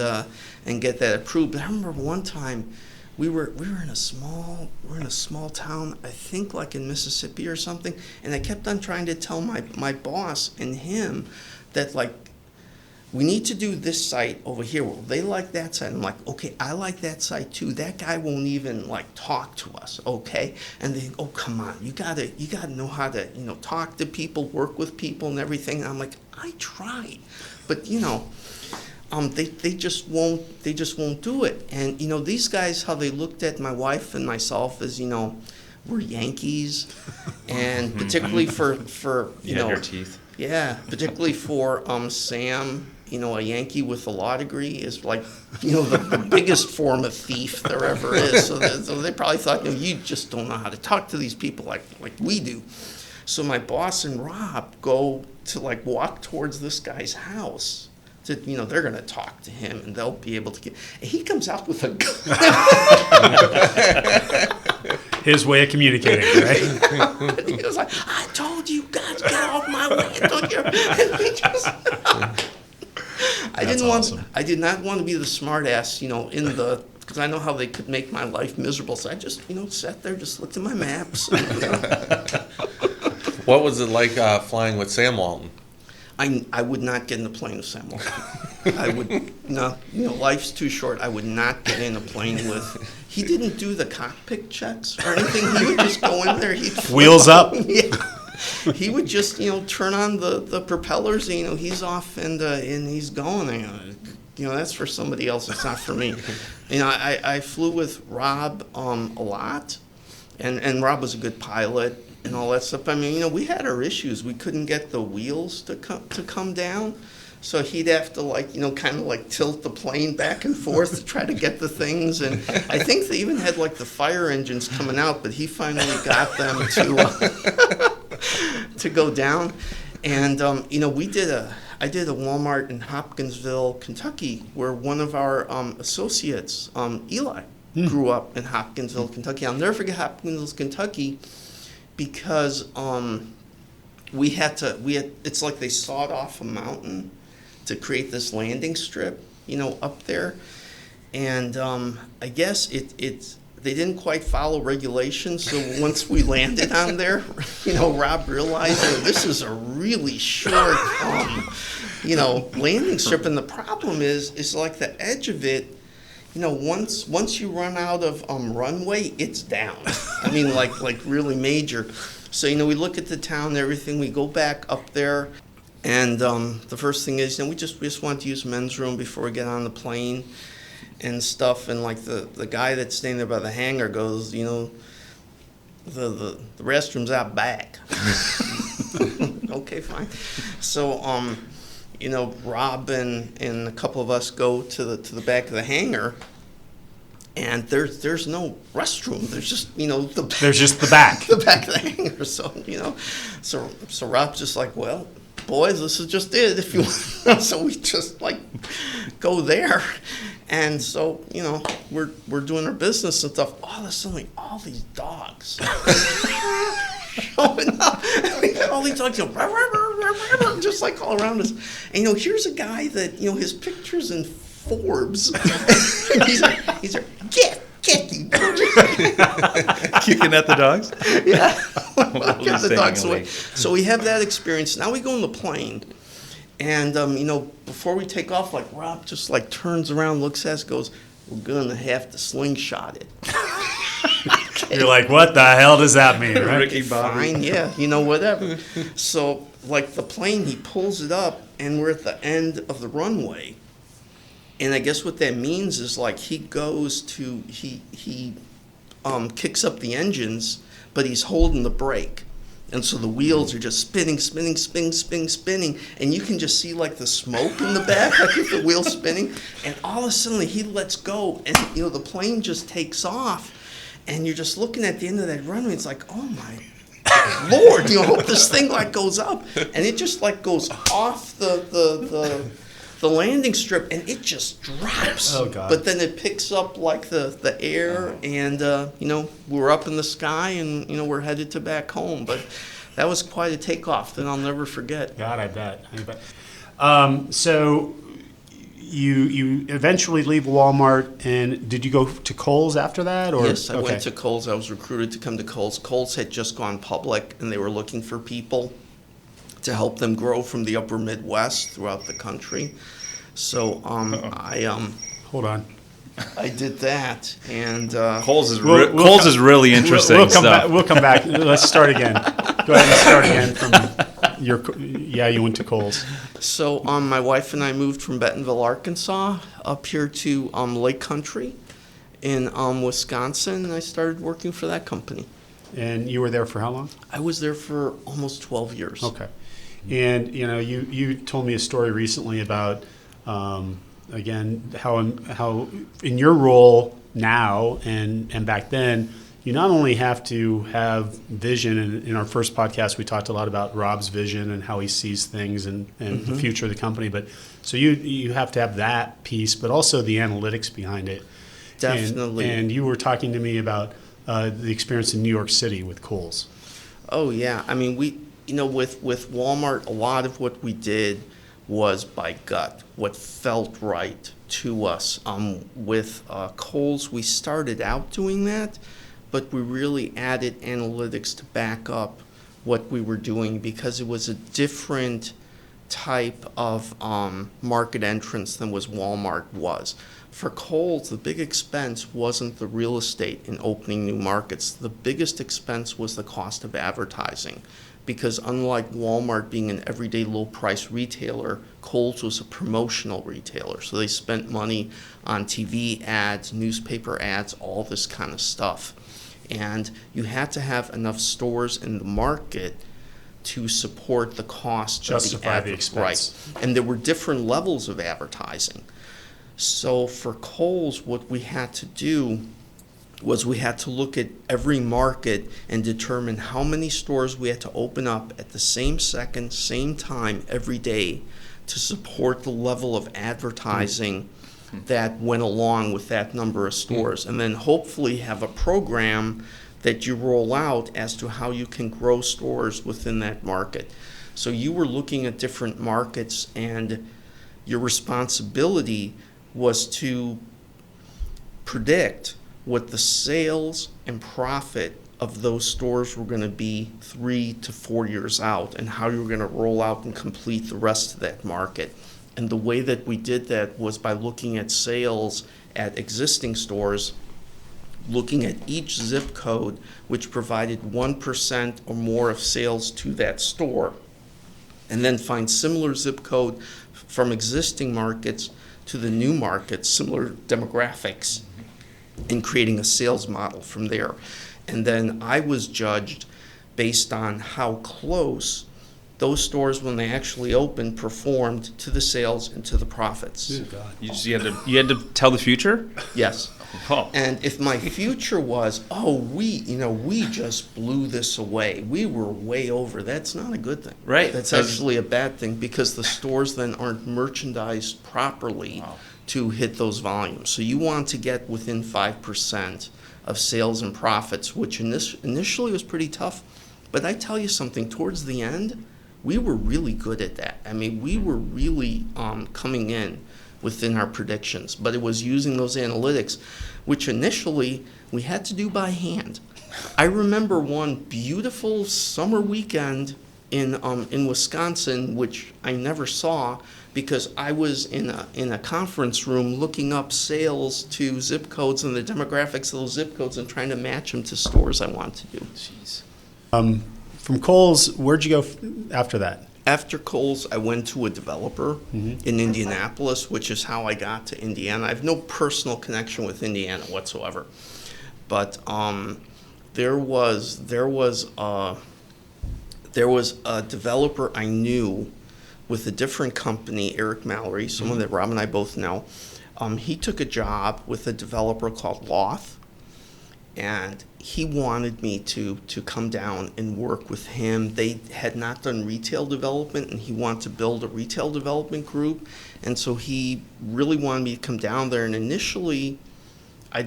get that approved. But I remember one time we were in a small town, I think like in Mississippi or something, and I kept on trying to tell my boss and him that, like, we need to do this site over here. Well, they like that site. I'm like, okay, I like that site too. That guy won't even talk to us, okay? And they, oh, come on, you gotta know how to, talk to people, work with people, and everything. And I'm like, I tried, but they just won't do it. And these guys, how they looked at my wife and myself as we're Yankees, and particularly for You had your teeth. Yeah, particularly for Sam, a Yankee with a law degree is like, the biggest form of thief there ever is. So they probably thought, you just don't know how to talk to these people like we do. So my boss and Rob go to walk towards this guy's house. They're going to talk to him, and they'll be able to get. And he comes out with a gun. His way of communicating, right? And he was like, I told you guys, get off my way. Don't you? And he just, I did not want to be the smart ass, because I know how they could make my life miserable. So I just, sat there, just looked at my maps. What was it like flying with Sam Walton? I would not get in a plane with Sam Walton. I would no, life's too short. I would not get in a plane with. He didn't do the cockpit checks or anything. He would just go in there. He'd Wheels up. Yeah. He would just turn on the propellers. He's off and he's going. That's for somebody else. It's not for me. I flew with Rob a lot, and Rob was a good pilot and all that stuff. I mean, we had our issues. We couldn't get the wheels to come down. So he'd have to kind of tilt the plane back and forth to try to get the things. And I think they even had the fire engines coming out, but he finally got them to go down. And I did a Walmart in Hopkinsville, Kentucky, where one of our associates, Eli, grew up in Hopkinsville, Kentucky. I'll never forget Hopkinsville, Kentucky, because it's like they sawed off a mountain to create this landing strip, up there. And I guess they didn't quite follow regulations. So once we landed on there, Rob realized this is a really short, landing strip. And the problem is like the edge of it, once you run out of runway, it's down. I mean, like really major. So, we look at the town and everything. We go back up there. And the first thing is, we just want to use men's room before we get on the plane and stuff. And the guy that's staying there by the hangar goes, the restroom's out back. Okay, fine. So Rob and a couple of us go to the back of the hangar. And there's no restroom. There's just There's just the back. The back of the hangar. So so Rob's just like, well, boys, this is just it. If you want, so we just go there, and so we're doing our business and stuff. All of a sudden, all these dogs showing up. We got all these dogs, just all around us. And here's a guy that his picture's in Forbes. he's like, Kitty. Kicking at the dogs? Yeah. Well, Got the staying dogs away. awake. So we have that experience. Now we go on the plane. And, before we take off, like, Rob just, like, turns around, looks at us, goes, we're going to have to slingshot it. You're like, what the hell does that mean, right? Ricky Bobby. Fine, yeah, whatever. So, like, the plane, he pulls it up, and we're at the end of the runway. And I guess what that means is, like, he goes to, he kicks up the engines, but he's holding the brake. And so the wheels are just spinning, and you can just see, like, the smoke in the back, like with the wheels spinning. And all of a sudden, he lets go, and, the plane just takes off. And you're just looking at the end of that runway, it's like, oh, my Lord, hope this thing, like, goes up. And it just, like, goes off the landing strip, and it just drops. Oh, God. But then it picks up, like, the air, and, we're up in the sky, and, we're headed to back home. But that was quite a takeoff that I'll never forget. God, I bet. So you eventually leave Walmart, and did you go to Kohl's after that? Or? Yes, I went to Kohl's. I was recruited to come to Kohl's. Kohl's had just gone public, and they were looking for people to help them grow from the upper Midwest throughout the country. So Hold on. I did that, and Kohl's is We'll is really interesting We'll come stuff. back. We'll come back. Let's start again. Go ahead and start again from your. Yeah, you went to Kohl's. so my wife and I moved from Bentonville, Arkansas, up here to Lake Country in Wisconsin, and I started working for that company. And you were there for how long? I was there for almost 12 years. Okay. And you told me a story recently about again how in your role now and back then, you not only have to have vision, and in our first podcast we talked a lot about Rob's vision and how he sees things and the future of the company, but so you have to have that piece, but also the analytics behind it. Definitely. And you were talking to me about the experience in New York City with Kohl's. Oh yeah, I mean with Walmart, a lot of what we did was by gut, what felt right to us. With Kohl's, we started out doing that, but we really added analytics to back up what we were doing because it was a different type of market entrance than was Walmart was. For Kohl's, the big expense wasn't the real estate in opening new markets. The biggest expense was the cost of advertising. Because unlike Walmart being an everyday low price retailer, Kohl's was a promotional retailer. So they spent money on TV ads, newspaper ads, all this kind of stuff. And you had to have enough stores in the market to support the cost Justify of the expense. Right. And there were different levels of advertising. So for Kohl's, what we had to do was we had to look at every market and determine how many stores we had to open up at the same second, same time, every day to support the level of advertising that went along with that number of stores. And then hopefully have a program that you roll out as to how you can grow stores within that market. So you were looking at different markets, and your responsibility was to predict what the sales and profit of those stores were going to be 3 to 4 years out, and how you were going to roll out and complete the rest of that market. And the way that we did that was by looking at sales at existing stores, looking at each zip code which provided 1% or more of sales to that store, and then find similar zip code from existing markets to the new markets, similar demographics, and creating a sales model from there. And then I was judged based on how close those stores, when they actually opened, performed to the sales and to the profits. You had to tell the future? Yes. Oh. And if my future was, we just blew this away, we were way over, that's not a good thing. Right. That's actually a bad thing, because the stores then aren't merchandised properly to hit those volumes. So you want to get within 5% of sales and profits, which initially was pretty tough. But I tell you something, towards the end, we were really good at that. I mean, we were really coming in within our predictions. But it was using those analytics, which initially we had to do by hand. I remember one beautiful summer weekend in Wisconsin, which I never saw because I was in a conference room looking up sales to zip codes and the demographics of those zip codes and trying to match them to stores I want to do. Jeez. From Kohl's, where'd you go after that? After Kohl's, I went to a developer in Indianapolis, which is how I got to Indiana. I have no personal connection with Indiana whatsoever, but there was a developer I knew with a different company, Eric Mallory, someone that Rob and I both know. He took a job with a developer called Loth, and he wanted me to come down and work with him. They had not done retail development, and he wanted to build a retail development group, and so he really wanted me to come down there. And initially, I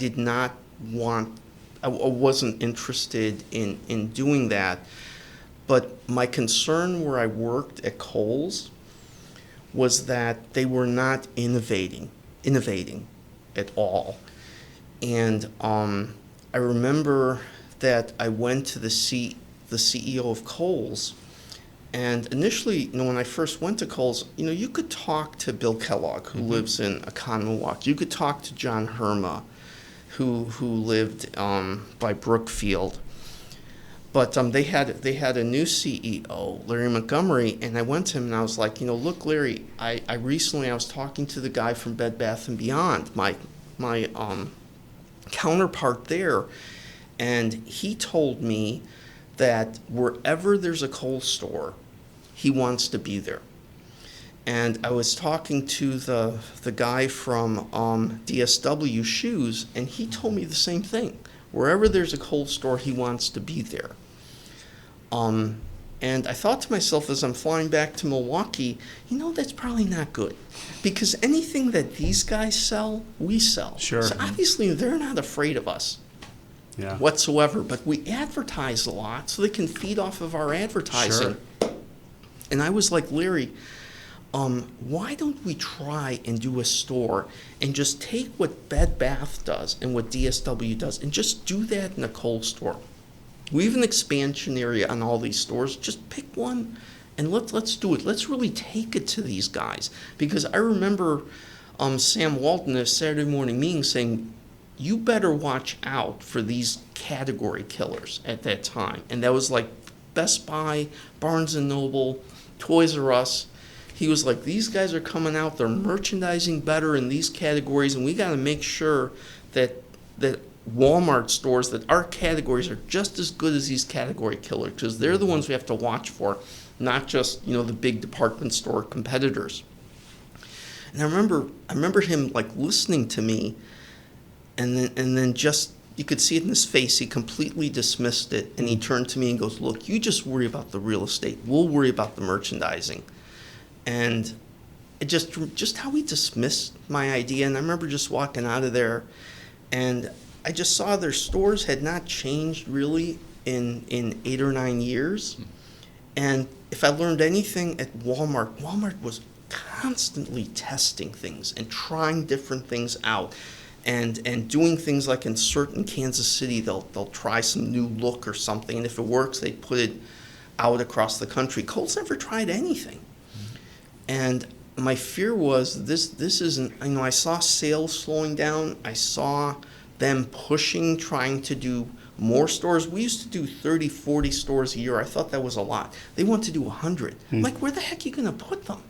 wasn't interested in doing that. But my concern where I worked at Kohl's was that they were not innovating at all. And I remember that I went to the CEO of Kohl's, and initially, when I first went to Kohl's, you could talk to Bill Kellogg, who lives in Oconomowoc. You could talk to John Herma, who lived by Brookfield. But they had a new CEO, Larry Montgomery, and I went to him and I was like, look, Larry, I recently was talking to the guy from Bed Bath & Beyond, my counterpart there, and he told me that wherever there's a Kohl's store, he wants to be there. And I was talking to the guy from DSW Shoes, and he told me the same thing. Wherever there's a Kohl's store, he wants to be there. And I thought to myself as I'm flying back to Milwaukee, that's probably not good. Because anything that these guys sell, we sell. Sure. So obviously they're not afraid of us whatsoever. But we advertise a lot so they can feed off of our advertising. Sure. And I was like, Larry, why don't we try and do a store and just take what Bed Bath does and what DSW does and just do that in a Kohl's store? We have an expansion area on all these stores. Just pick one and let's do it. Let's really take it to these guys. Because I remember Sam Walton at a Saturday morning meeting saying, you better watch out for these category killers at that time. And that was like Best Buy, Barnes & Noble, Toys R Us. He was like, these guys are coming out, they're merchandising better in these categories, and we got to make sure that Walmart stores, that our categories are just as good as these category killers, because they're the ones we have to watch for, not just the big department store competitors. And I remember him like listening to me, and then just you could see it in his face. He completely dismissed it, and he turned to me and goes, "Look, you just worry about the real estate. We'll worry about the merchandising." And it just how he dismissed my idea. And I remember just walking out of there, and I just saw their stores had not changed really in 8 or 9 years. And if I learned anything at Walmart was constantly testing things and trying different things out. And doing things like in Kansas City, they'll try some new look or something, and if it works, they put it out across the country. Kohl's never tried anything. And my fear was this isn't, I saw sales slowing down. I saw them pushing, trying to do more stores. We used to do 30, 40 stores a year. I thought that was a lot. They want to do 100. Like, where the heck are you going to put them?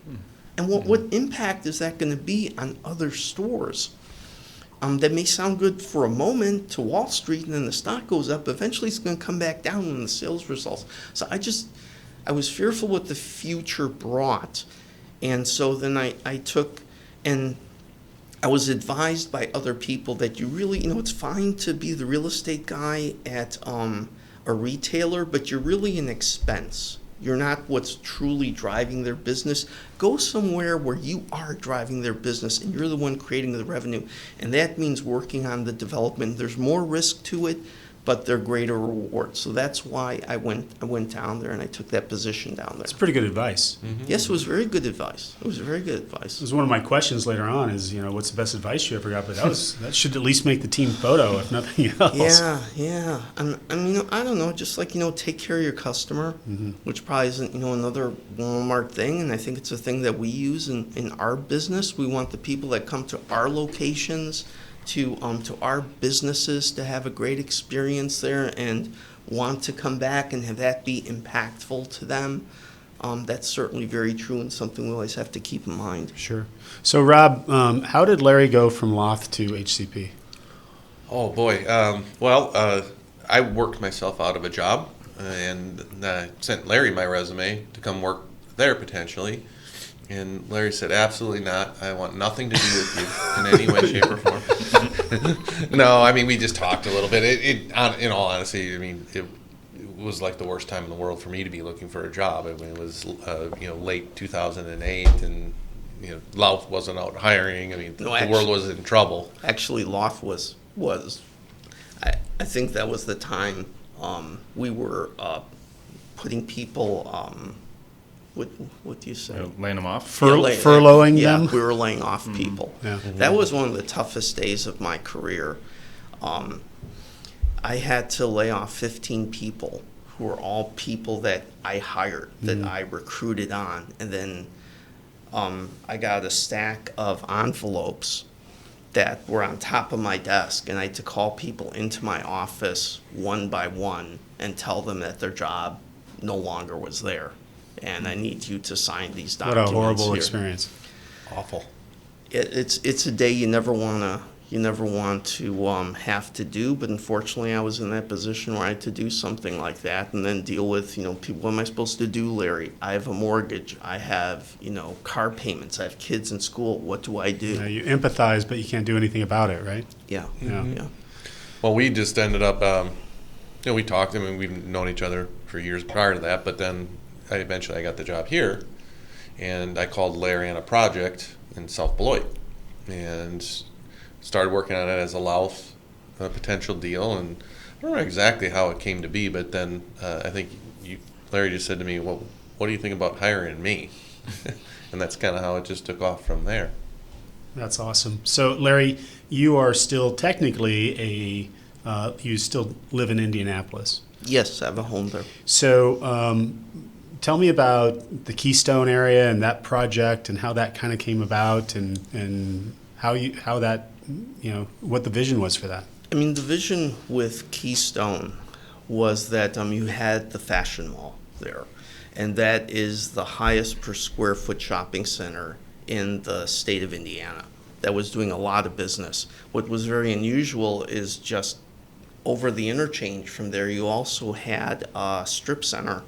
And what impact is that going to be on other stores? That may sound good for a moment to Wall Street, and then the stock goes up. Eventually, it's going to come back down in the sales results. So I was fearful what the future brought. And so then I took, and I was advised by other people that you really, it's fine to be the real estate guy at a retailer, but you're really an expense. You're not what's truly driving their business. Go somewhere where you are driving their business and you're the one creating the revenue. And that means working on the development. There's more risk to it, but they're greater rewards. So that's why I went down there and I took that position down there. It's pretty good advice. Yes, it was very good advice. It was very good advice. This was one of my questions later on is, what's the best advice you ever got? But that should at least make the team photo, if nothing else. Yeah. And I don't know, just like, take care of your customer, which probably isn't, another Walmart thing. And I think it's a thing that we use in our business. We want the people that come to our locations to our businesses to have a great experience there and want to come back and have that be impactful to them. That's certainly very true and something we always have to keep in mind. Sure. So, Rob, how did Larry go from Loth to HCP? Oh boy. I worked myself out of a job and sent Larry my resume to come work there potentially. And Larry said, absolutely not. I want nothing to do with you in any way, shape, or form. No, I mean, we just talked a little bit. In all honesty, I mean, it was like the worst time in the world for me to be looking for a job. I mean, it was, late 2008, and, Louth wasn't out hiring. I mean, the world was in trouble. Actually, Louth was I think that was the time we were putting people, what do you say? Laying them off? Furloughing them? Yeah, we were laying off people. Yeah. That was one of the toughest days of my career. I had to lay off 15 people who were all people that I hired, that I recruited on. And then I got a stack of envelopes that were on top of my desk, and I had to call people into my office one by one and tell them that their job no longer was there. And I need you to sign these What documents. a horrible here. experience. Awful. It's a day you never want to have to do. But unfortunately, I was in that position where I had to do something like that, and then deal with people. What am I supposed to do, Larry? I have a mortgage. I have car payments. I have kids in school. What do I do? You empathize, but you can't do anything about it, right? Yeah. Well, we just ended up, we talked. I mean, we've known each other for years prior to that, but then eventually I got the job here, and I called Larry on a project in South Beloit and started working on it as a Louth potential deal. And I don't know exactly how it came to be, but then I think Larry just said to me, well, what do you think about hiring me? And that's kind of how it just took off from there. That's awesome. So, Larry, you are still technically you still live in Indianapolis. Yes, I have a home there. So, tell me about the Keystone area and that project and how that kind of came about, and how that, what the vision was for that. I mean, the vision with Keystone was that you had the Fashion Mall there, and that is the highest per square foot shopping center in the state of Indiana that was doing a lot of business. What was very unusual is just over the interchange from there, you also had a strip center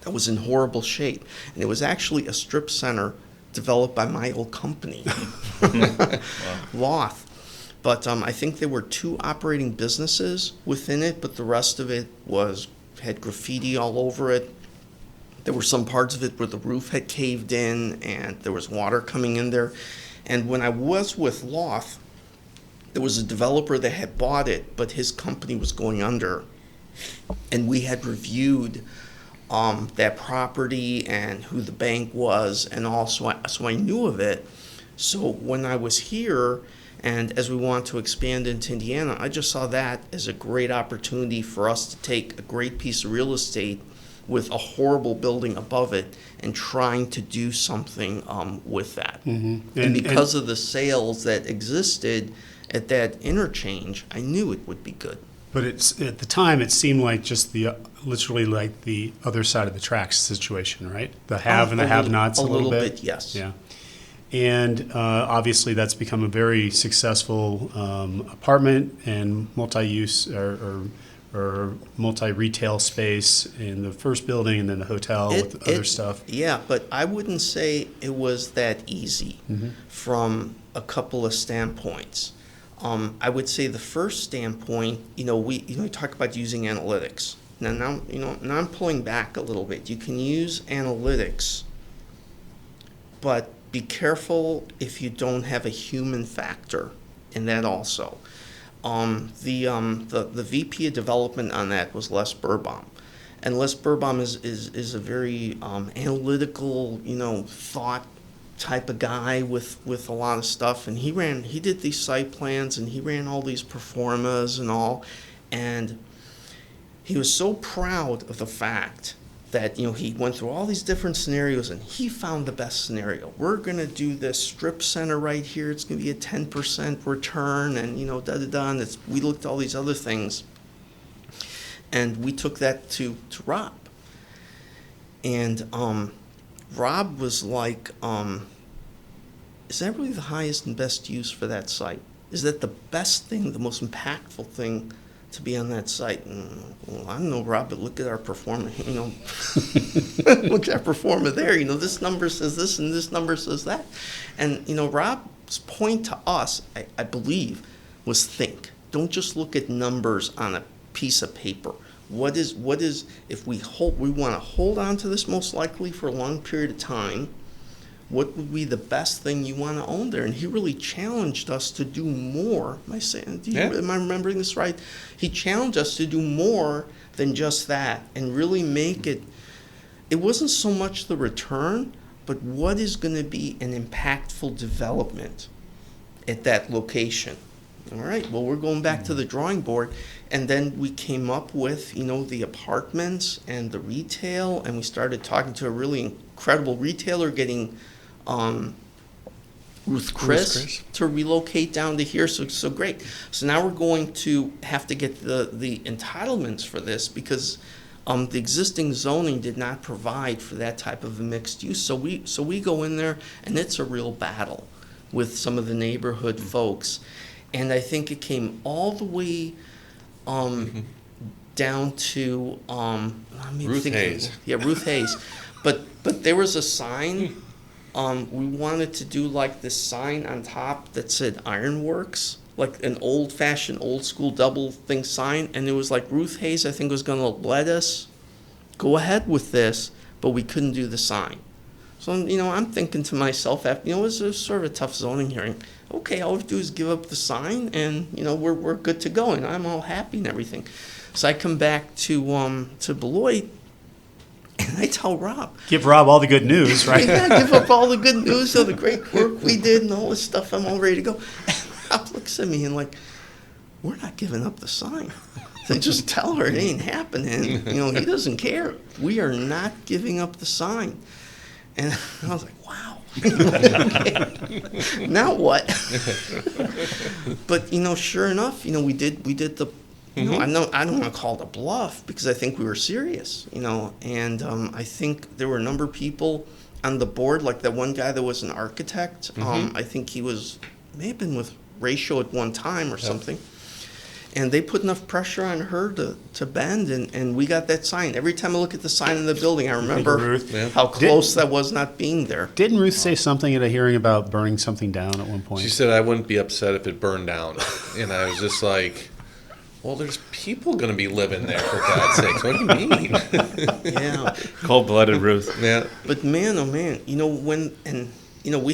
that was in horrible shape. And it was actually a strip center developed by my old company, Loth. But I think there were 2 operating businesses within it, but the rest of it had graffiti all over it. There were some parts of it where the roof had caved in and there was water coming in there. And when I was with Loth, there was a developer that had bought it, but his company was going under. And we had reviewed that property and who the bank was, and also so I knew of it. So when I was here, and as we want to expand into Indiana, I just saw that as a great opportunity for us to take a great piece of real estate with a horrible building above it and trying to do something with that. Mm-hmm. And because of the sales that existed at that interchange, I knew it would be good. But at the time, it seemed like just literally like the other side of the tracks situation, right? The have and the have-nots a little bit. Yes. Yeah. And obviously, that's become a very successful apartment and multi-use or multi-retail space in the first building, and then the hotel with other stuff. Yeah, but I wouldn't say it was that easy from a couple of standpoints. I would say the first standpoint, we talk about using analytics. Now I'm pulling back a little bit. You can use analytics, but be careful if you don't have a human factor in that also. the VP of development on that was Les Burbaum. And Les Burbaum is a very analytical, thought type of guy with a lot of stuff. And he did these site plans, and he ran all these performas and all. And he was so proud of the fact that, he went through all these different scenarios, and he found the best scenario. We're going to do this strip center right here. It's going to be a 10% return, and, da-da-da. And we looked at all these other things, and we took that to Rob. And Rob was like, is that really the highest and best use for that site? Is that the best thing, the most impactful thing to be on that site? And, well, I don't know, Rob, but look at our performer, look at our performer there. This number says this and this number says that. And, Rob's point to us, I believe, was think. Don't just look at numbers on a piece of paper. What is if we want to hold on to this most likely for a long period of time, what would be the best thing you want to own there? And he really challenged us to do more. Am I remembering this right? He challenged us to do more than just that and really make it. It wasn't so much the return, but what is going to be an impactful development at that location. All right, well, we're going back to the drawing board, and then we came up with, the apartments and the retail, and we started talking to a really incredible retailer, getting Ruth Chris to relocate down to here. So great. So now we're going to have to get the entitlements for this because the existing zoning did not provide for that type of a mixed use. So we go in there, and it's a real battle with some of the neighborhood folks. And I think it came all the way down to Ruth Hayes. Yeah, Ruth Hayes. But there was a sign. We wanted to do like this sign on top that said Ironworks, like an old-fashioned, old-school double-thing sign. And it was like Ruth Hayes, I think, was going to let us go ahead with this, but we couldn't do the sign. So, I'm thinking to myself, after, it was sort of a tough zoning hearing. Okay, all we have to do is give up the sign, and, we're good to go, and I'm all happy and everything. So I come back to Beloit, and I tell Rob. Give Rob all the good news, right? Yeah, give up all the good news of the great work we did and all this stuff. I'm all ready to go. And Rob looks at me and like, we're not giving up the sign. So just tell her it ain't happening. He doesn't care. We are not giving up the sign. And I was like, wow. Okay. Now what? But, sure enough, we did the, I don't want to call it a bluff because I think we were serious, and I think there were a number of people on the board, like that one guy that was an architect. I think he may have been with Ratio at one time or something. And they put enough pressure on her to bend, and we got that sign. Every time I look at the sign in the building, I remember how close that was not being there. Didn't Ruth say something at a hearing about burning something down at one point? She said I wouldn't be upset if it burned down. And I was just like, well, there's people going to be living there, for God's sakes. What do you mean? Yeah. Cold-blooded Ruth. Yeah. But man, oh man, we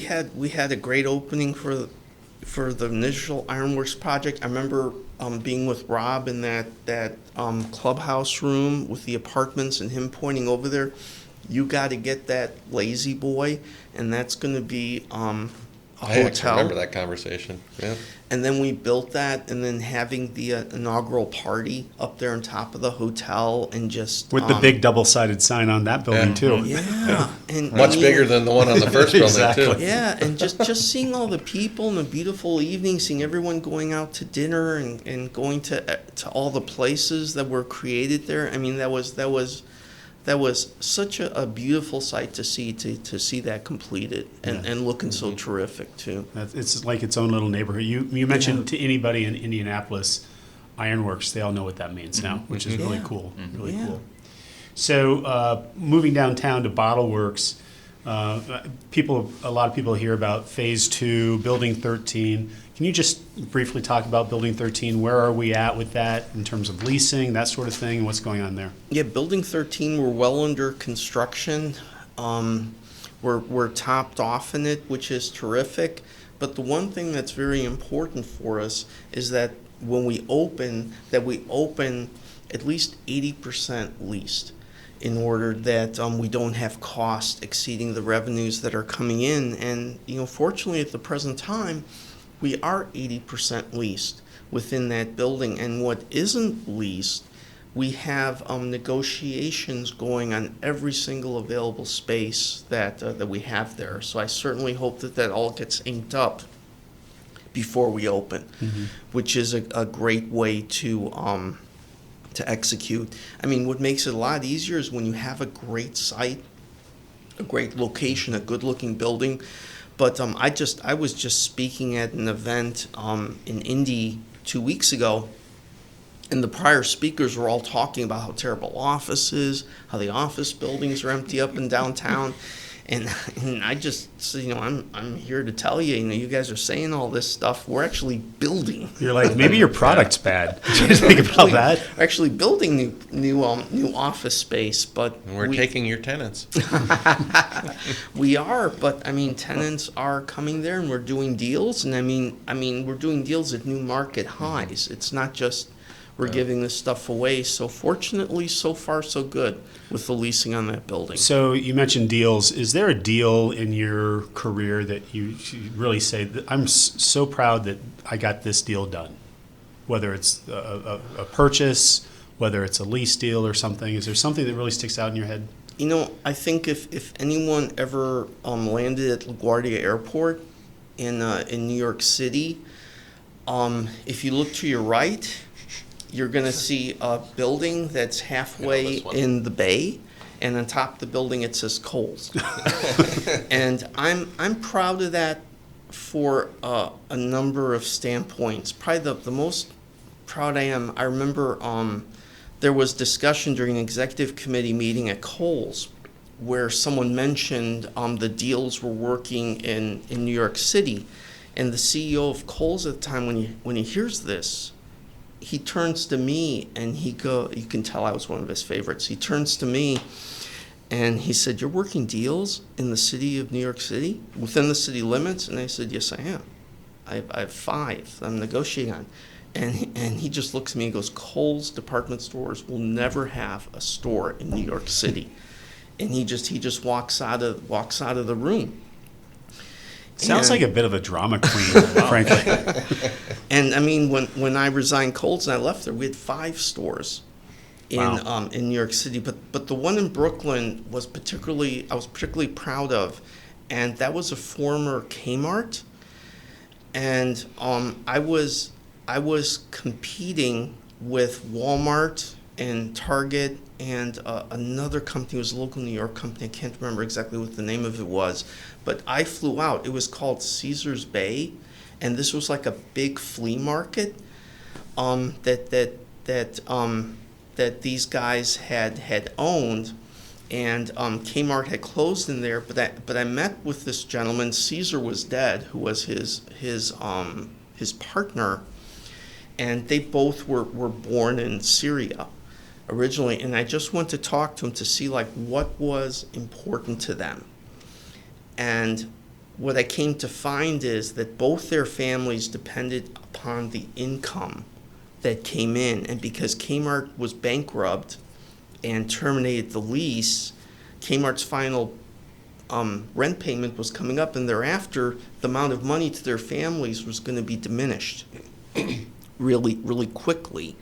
had a great opening for the initial Ironworks project. I remember being with Rob in that clubhouse room with the apartments and him pointing over there. You got to get that lazy boy, and that's going to be a I hotel. remember that conversation. Yeah. And then we built that, and then having the inaugural party up there on top of the hotel, and just with the big double-sided sign on that building too. Yeah, and Much bigger than the one on the first Exactly. building too. yeah, and just seeing all the people and the beautiful evening, seeing everyone going out to dinner and going to all the places that were created there. I mean, that was such a beautiful sight to see that completed and looking so terrific too. It's like its own little neighborhood. You mentioned to anybody in Indianapolis, Ironworks, they all know what that means now, which is really cool. Really cool. So moving downtown to BOTTLEWORKS, a lot of people hear about Phase 2, Building 13. Can you just briefly talk about Building 13? Where are we at with that in terms of leasing, that sort of thing, and what's going on there? Yeah, Building 13, we're well under construction. We're topped off in it, which is terrific. But the one thing that's very important for us is that when we open, that we open at least 80% leased, in order that we don't have costs exceeding the revenues that are coming in. And, fortunately at the present time, we are 80% leased within that building. And what isn't leased, we have negotiations going on every single available space that we have there. So I certainly hope that all gets inked up before we open, which is a great way to execute. I mean, what makes it a lot easier is when you have a great site, a great location, a good-looking building. But I was just speaking at an event in Indy 2 weeks ago, and the prior speakers were all talking about how terrible office is, how the office buildings are empty up in downtown. And I just said, I'm here to tell you, you guys are saying all this stuff. We're actually building. You're like, maybe your product's bad. Did you think about that? We're actually building new office space, but And we're taking your tenants. we are. But tenants are coming there, and we're doing deals. And we're doing deals at new market highs. It's not just we're giving this stuff away. So fortunately, so far so good with the leasing on that building. So you mentioned deals. Is there a deal in your career that you really say, that I'm so proud that I got this deal done? Whether it's a purchase, whether it's a lease deal or something. Is there something that really sticks out in your head? I think if anyone ever landed at LaGuardia Airport in New York City, if you look to your right, you're going to see a building that's halfway in the bay, and on top of the building it says Kohl's. And I'm proud of that for a number of standpoints. Probably the most proud I am, I remember there was discussion during an executive committee meeting at Kohl's where someone mentioned the deals were working in New York City. And the CEO of Kohl's at the time, when he hears this, he turns to me and you can tell I was one of his favorites. He turns to me and he said, "You're working deals in the city of New York City, within the city limits?" And I said, "Yes, I am. I have 5 I'm negotiating on." And he just looks at me and goes, "Kohl's department stores will never have a store in New York City." And he just walks out of the room. Sounds like a bit of a drama queen, frankly. And when I resigned Kohl's and I left there, we had 5 stores in New York City. But the one in Brooklyn I was particularly proud of, and that was a former Kmart. And I was competing with Walmart and Target and another company. It was a local New York company. I can't remember exactly what the name of it was, but I flew out. It was called Caesar's Bay, and this was like a big flea market that these guys had owned, and Kmart had closed in there. But I met with this gentleman. Caesar was dead, who was his partner, and they both were born in Syria originally, and I just went to talk to him to see what was important to them. And what I came to find is that both their families depended upon the income that came in, and because Kmart was bankrupt and terminated the lease, Kmart's final rent payment was coming up, and thereafter the amount of money to their families was going to be diminished really, really quickly.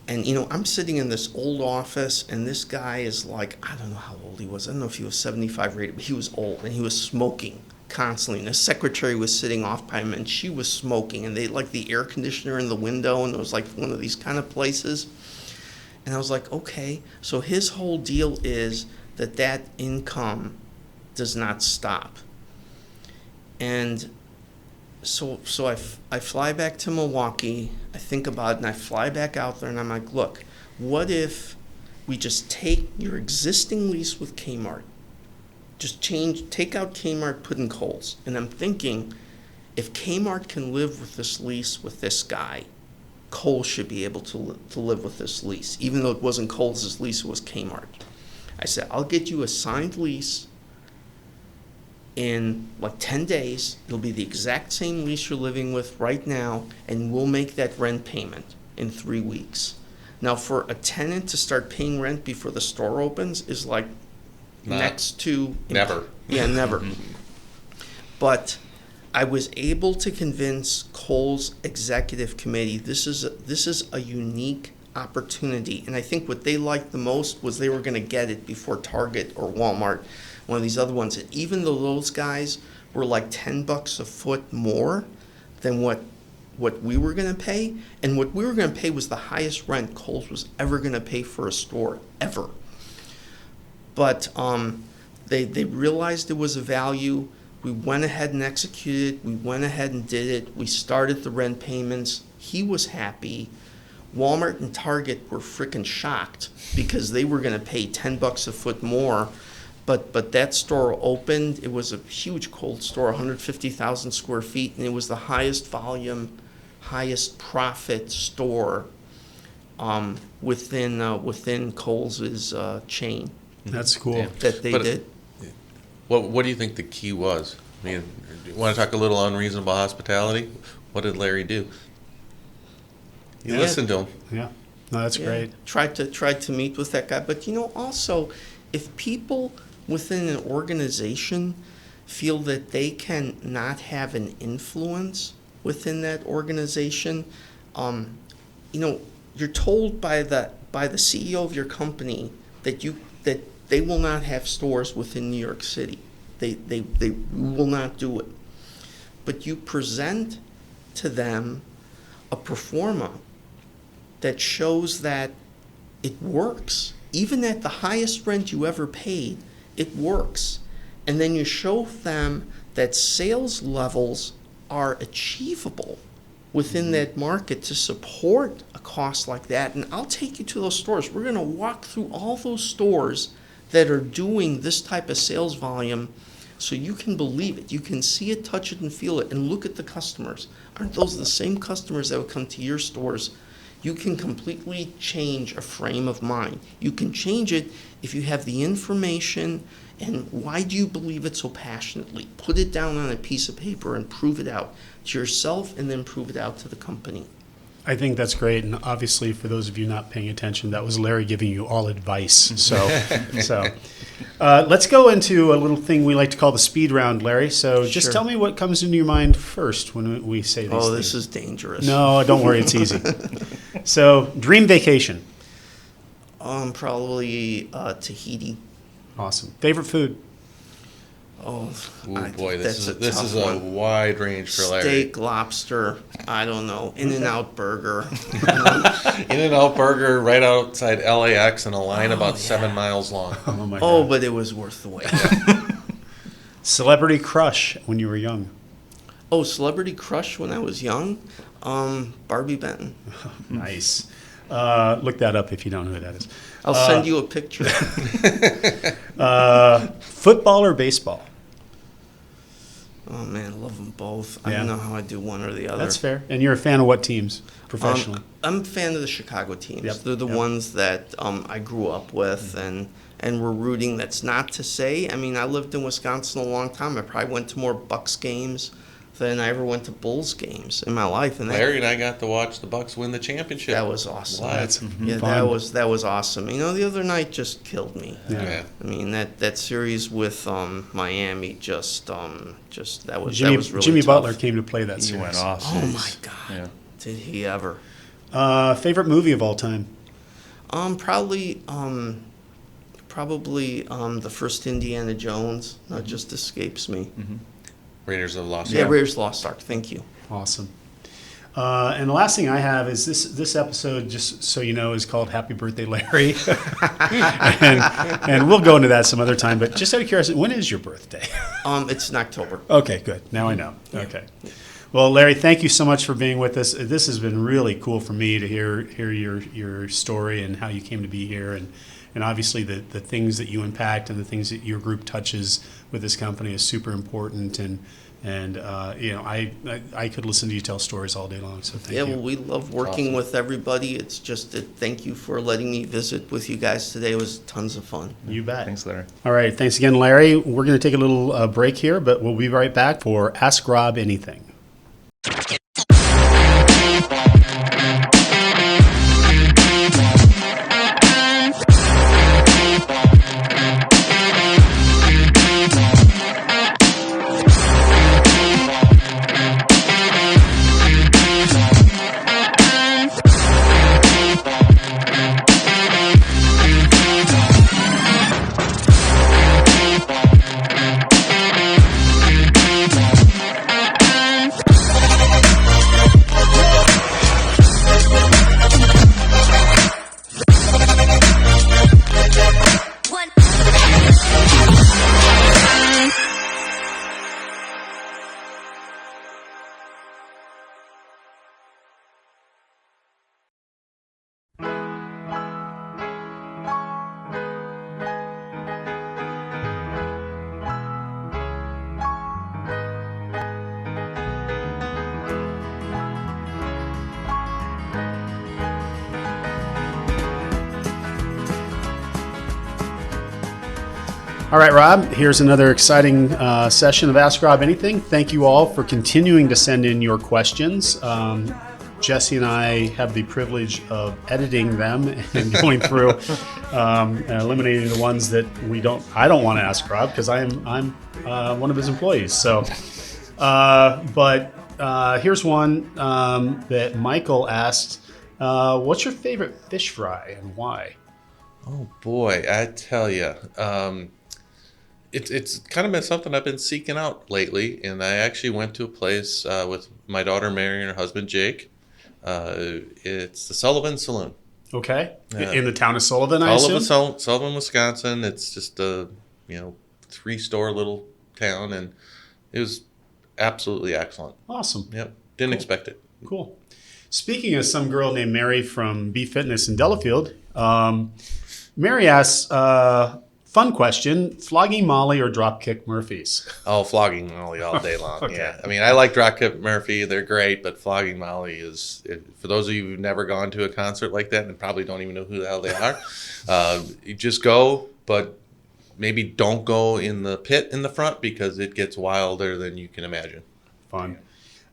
And, I'm sitting in this old office, and this guy is I don't know how old he was. I don't know if he was 75 rated, but he was old, and he was smoking constantly. And his secretary was sitting off by him, and she was smoking. And they the air conditioner in the window, and it was one of these kind of places. And I was like, okay. So his whole deal is that income does not stop. And so I fly back to Milwaukee, I think about it, and I fly back out there, and I'm like, look, what if we just take your existing lease with Kmart, take out Kmart, put in Kohl's. And I'm thinking, if Kmart can live with this lease with this guy, Kohl's should be able to live with this lease. Even though it wasn't Kohl's' lease, it was Kmart. I said, I'll get you a signed lease in like 10 days, it'll be the exact same lease you're living with right now, and we'll make that rent payment in 3 weeks. Now, for a tenant to start paying rent before the store opens is like next to Never. Yeah, never. But I was able to convince Kohl's executive committee this is a unique opportunity, and I think what they liked the most was they were going to get it before Target or Walmart, one of these other ones. And even though those guys were like $10 a foot more than what we were going to pay, and what we were going to pay was the highest rent Kohl's was ever going to pay for a store ever. But they realized there was a value. We went ahead and executed. We went ahead and did it. We started the rent payments. He was happy. Walmart and Target were freaking shocked because they were going to pay $10 a foot more. But that store opened. It was a huge cold store, 150,000 square feet, and it was the highest volume, highest profit store within Kohl's chain. That's cool. That they did. What do you think the key was? I mean, you want to talk a little unreasonable hospitality? What did Larry do? You listened to him. Yeah. No, that's great. Tried to meet with that guy. But, also, if people within an organization feel that they can not have an influence within that organization, you're told by the CEO of your company that they will not have stores within New York City. They will not do it. But you present to them a pro forma that shows that it works. Even at the highest rent you ever paid, it works. And then you show them that sales levels are achievable within that market to support a cost like that. And I'll take you to those stores. We're going to walk through all those stores that are doing this type of sales volume so you can believe it. You can see it, touch it, and feel it. And look at the customers. Aren't those the same customers that would come to your stores? You can completely change a frame of mind. You can change it if you have the information. And why do you believe it so passionately? Put it down on a piece of paper and prove it out to yourself, and then prove it out to the company. I think that's great, and obviously for those of you not paying attention, that was Larry giving you all advice. So let's go into a little thing we like to call the speed round, Larry. So just tell me what comes into your mind first when we say these things. This is dangerous. No, don't worry, it's easy. So, dream vacation. Probably Tahiti. Awesome. Favorite food? Ooh, boy, this is a wide range for Larry. Steak, lobster, I don't know, In-N-Out burger. In-N-Out burger right outside LAX in a line about 7 miles long. Oh, my God. But it was worth the wait. Celebrity crush when you were young? Celebrity crush when I was young? Barbie Benton. Nice. Look that up if you don't know who that is. I'll send you a picture. Football or baseball? Oh, man, I love them both. Yeah. I don't know how I do one or the other. That's fair. And you're a fan of what teams professionally? I'm a fan of the Chicago teams. Yep. They're the ones that I grew up with and we're rooting. That's not to say, I mean, I lived in Wisconsin a long time. I probably went to more Bucks games than I ever went to Bulls games in my life. And Larry and I got to watch the Bucks win the championship. That was awesome. That's Yeah, fun. that was awesome. The other night just killed me. Yeah. I mean, that series with Miami just that was Jimmy really Jimmy tough. Butler came to play that He series. went off. Oh my God! Yeah. Did he ever? Favorite movie of all time? Probably the first Indiana Jones. That just escapes me. Raiders of the Lost Yeah, Ark. Raiders Lost Ark. Thank you. Awesome. And the last thing I have is this episode, just so you know, is called Happy Birthday, Larry. and we'll go into that some other time. But just out of curiosity, when is your birthday? It's in October. Okay, good. Now I know. Okay. Well, Larry, thank you so much for being with us. This has been really cool for me to hear your story and how you came to be here, and obviously the things that you impact and the things that your group touches with this company is super important. And And I could listen to you tell stories all day long. So thank you. Well, we love working with everybody. It's just that thank you for letting me visit with you guys today. It was tons of fun. You bet. Thanks, Larry. All right. Thanks again, Larry. We're going to take a little break here, but we'll be right back for Ask Rob Anything. All right, Rob, here's another exciting session of Ask Rob Anything. Thank you all for continuing to send in your questions. Jesse and I have the privilege of editing them and going through and eliminating the ones that I don't want to ask Rob because I'm one of his employees. So, but here's one that Michael asked, what's your favorite fish fry and why? Oh boy, I tell you, it's kind of been something I've been seeking out lately, and I actually went to a place with my daughter Mary and her husband Jake. It's the Sullivan Saloon. Okay, in the town of Sullivan, I assume? Sullivan, Wisconsin. It's just a 3-store little town, and it was absolutely excellent. Awesome. Yep, didn't expect it. Cool. Speaking of some girl named Mary from B Fitness in Delafield, Mary asks, fun question, flogging Molly or dropkick Murphys? Oh, flogging Molly all day long. Okay. Yeah, I mean, I like dropkick Murphy; they're great, but flogging Molly is, for those of you who've never gone to a concert like that and probably don't even know who the hell they are, you just go, but maybe don't go in the pit in the front because it gets wilder than you can imagine. Fun.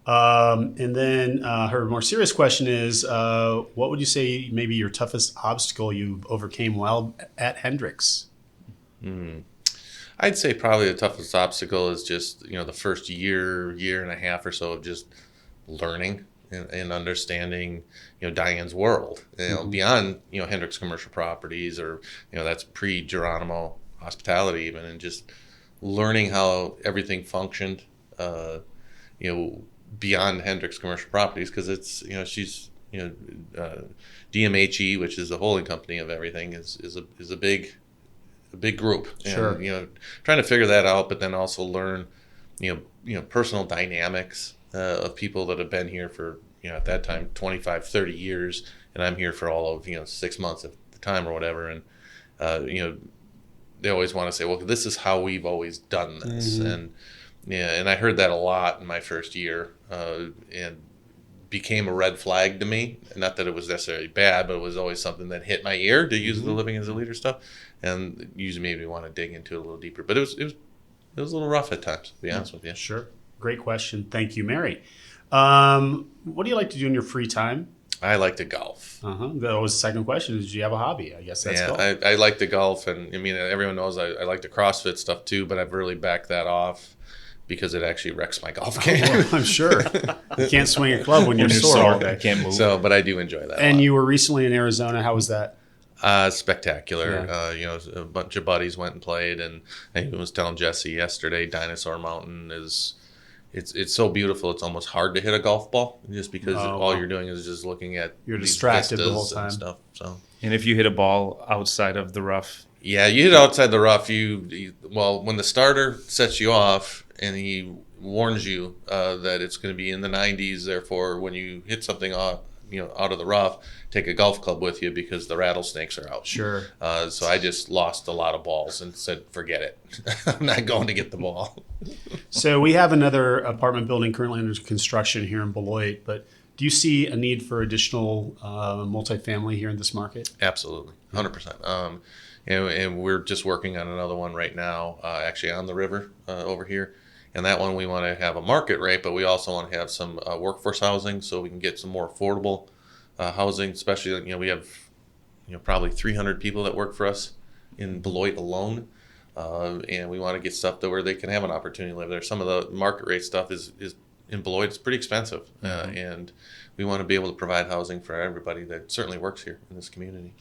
And then her more serious question is, what would you say maybe your toughest obstacle you overcame while at Hendrix? I'd say probably the toughest obstacle is just, the first year and a half or so of just learning and understanding, Diane's world, beyond, Hendrix Commercial Properties or, that's pre-Geronimo Hospitality even, and just learning how everything functioned, beyond Hendrix Commercial Properties, because it's, she's, DMHE, which is the holding company of everything, is a big group. Sure. And, trying to figure that out, but then also learn, personal dynamics of people that have been here for, at that time, 25, 30 years, and I'm here for all of, 6 months at the time or whatever. And, they always want to say, well, this is how we've always done this. Mm-hmm. And I heard that a lot in my first year, and became a red flag to me. Not that it was necessarily bad, but it was always something that hit my ear to use the living as a leader stuff, and usually made me want to dig into it a little deeper. But it was a little rough at times, to be honest with you. Sure. Great question. Thank you, Mary. What do you like to do in your free time? I like to golf. That was the second question. Did you have a hobby? I guess that's golf. I like to golf, and I mean, everyone knows I like the CrossFit stuff too, but I've really backed that off because it actually wrecks my golf game. Well, I'm sure. You can't swing a club when you're sore all day. You can't move. So, but I do enjoy that. And you were recently in Arizona. How was that? Spectacular. Yeah. A bunch of buddies went and played, and I was telling Jesse yesterday, Dinosaur Mountain it's so beautiful. It's almost hard to hit a golf ball just because all you're doing is just looking at you're these distracted the whole vistas time. and stuff. So. And if you hit a ball outside of the rough, yeah, you hit outside the rough. When the starter sets you off and he warns you that it's going to be in the 90s, therefore when you hit something out of the rough, take a golf club with you because the rattlesnakes are out. Sure. So I just lost a lot of balls and said, forget it. I'm not going to get the ball. So we have another apartment building currently under construction here in Beloit, but do you see a need for additional multifamily here in this market? Absolutely, 100%. And we're just working on another one right now, actually on the river over here. And that one we want to have a market rate, but we also want to have some workforce housing so we can get some more affordable housing. Especially, we have probably 300 people that work for us in Beloit alone, and we want to get stuff where they can have an opportunity to live there. Some of the market rate stuff is in Beloit. It's pretty expensive, and we want to be able to provide housing for everybody that certainly works here in this community.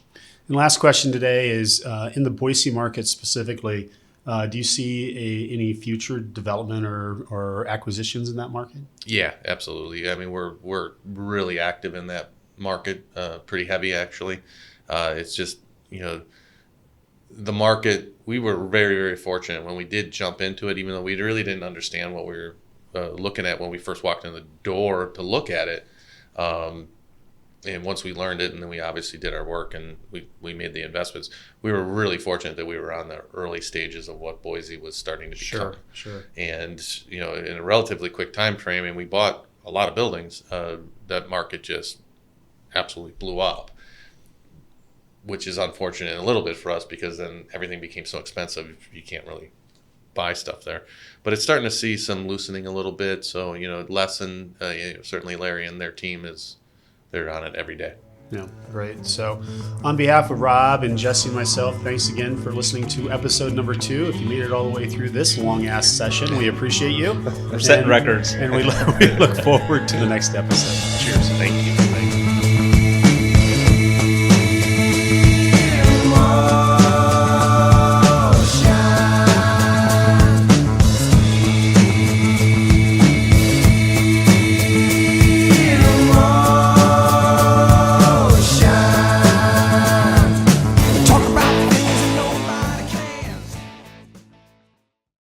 And last question today is in the Boise market specifically. Do you see any future development or acquisitions in that market? Yeah, absolutely. I mean, we're really active in that market, pretty heavy actually. It's just, the market, we were very, very fortunate when we did jump into it, even though we really didn't understand what we were looking at when we first walked in the door to look at it. And once we learned it, and then we obviously did our work and we made the investments, we were really fortunate that we were on the early stages of what Boise was starting to become. Sure. And, in a relatively quick time frame, and we bought a lot of buildings, that market just absolutely blew up, which is unfortunate a little bit for us because then everything became so expensive, you can't really buy stuff there. But it's starting to see some loosening a little bit. So, Lesson, certainly Larry and their team they're on it every day. Yeah, great. So on behalf of Rob and Jesse and myself, thanks again for listening to episode number 2. If you made it all the way through this long-ass session, we appreciate you. We're setting records. And we look forward to the next episode. Cheers. Thank you.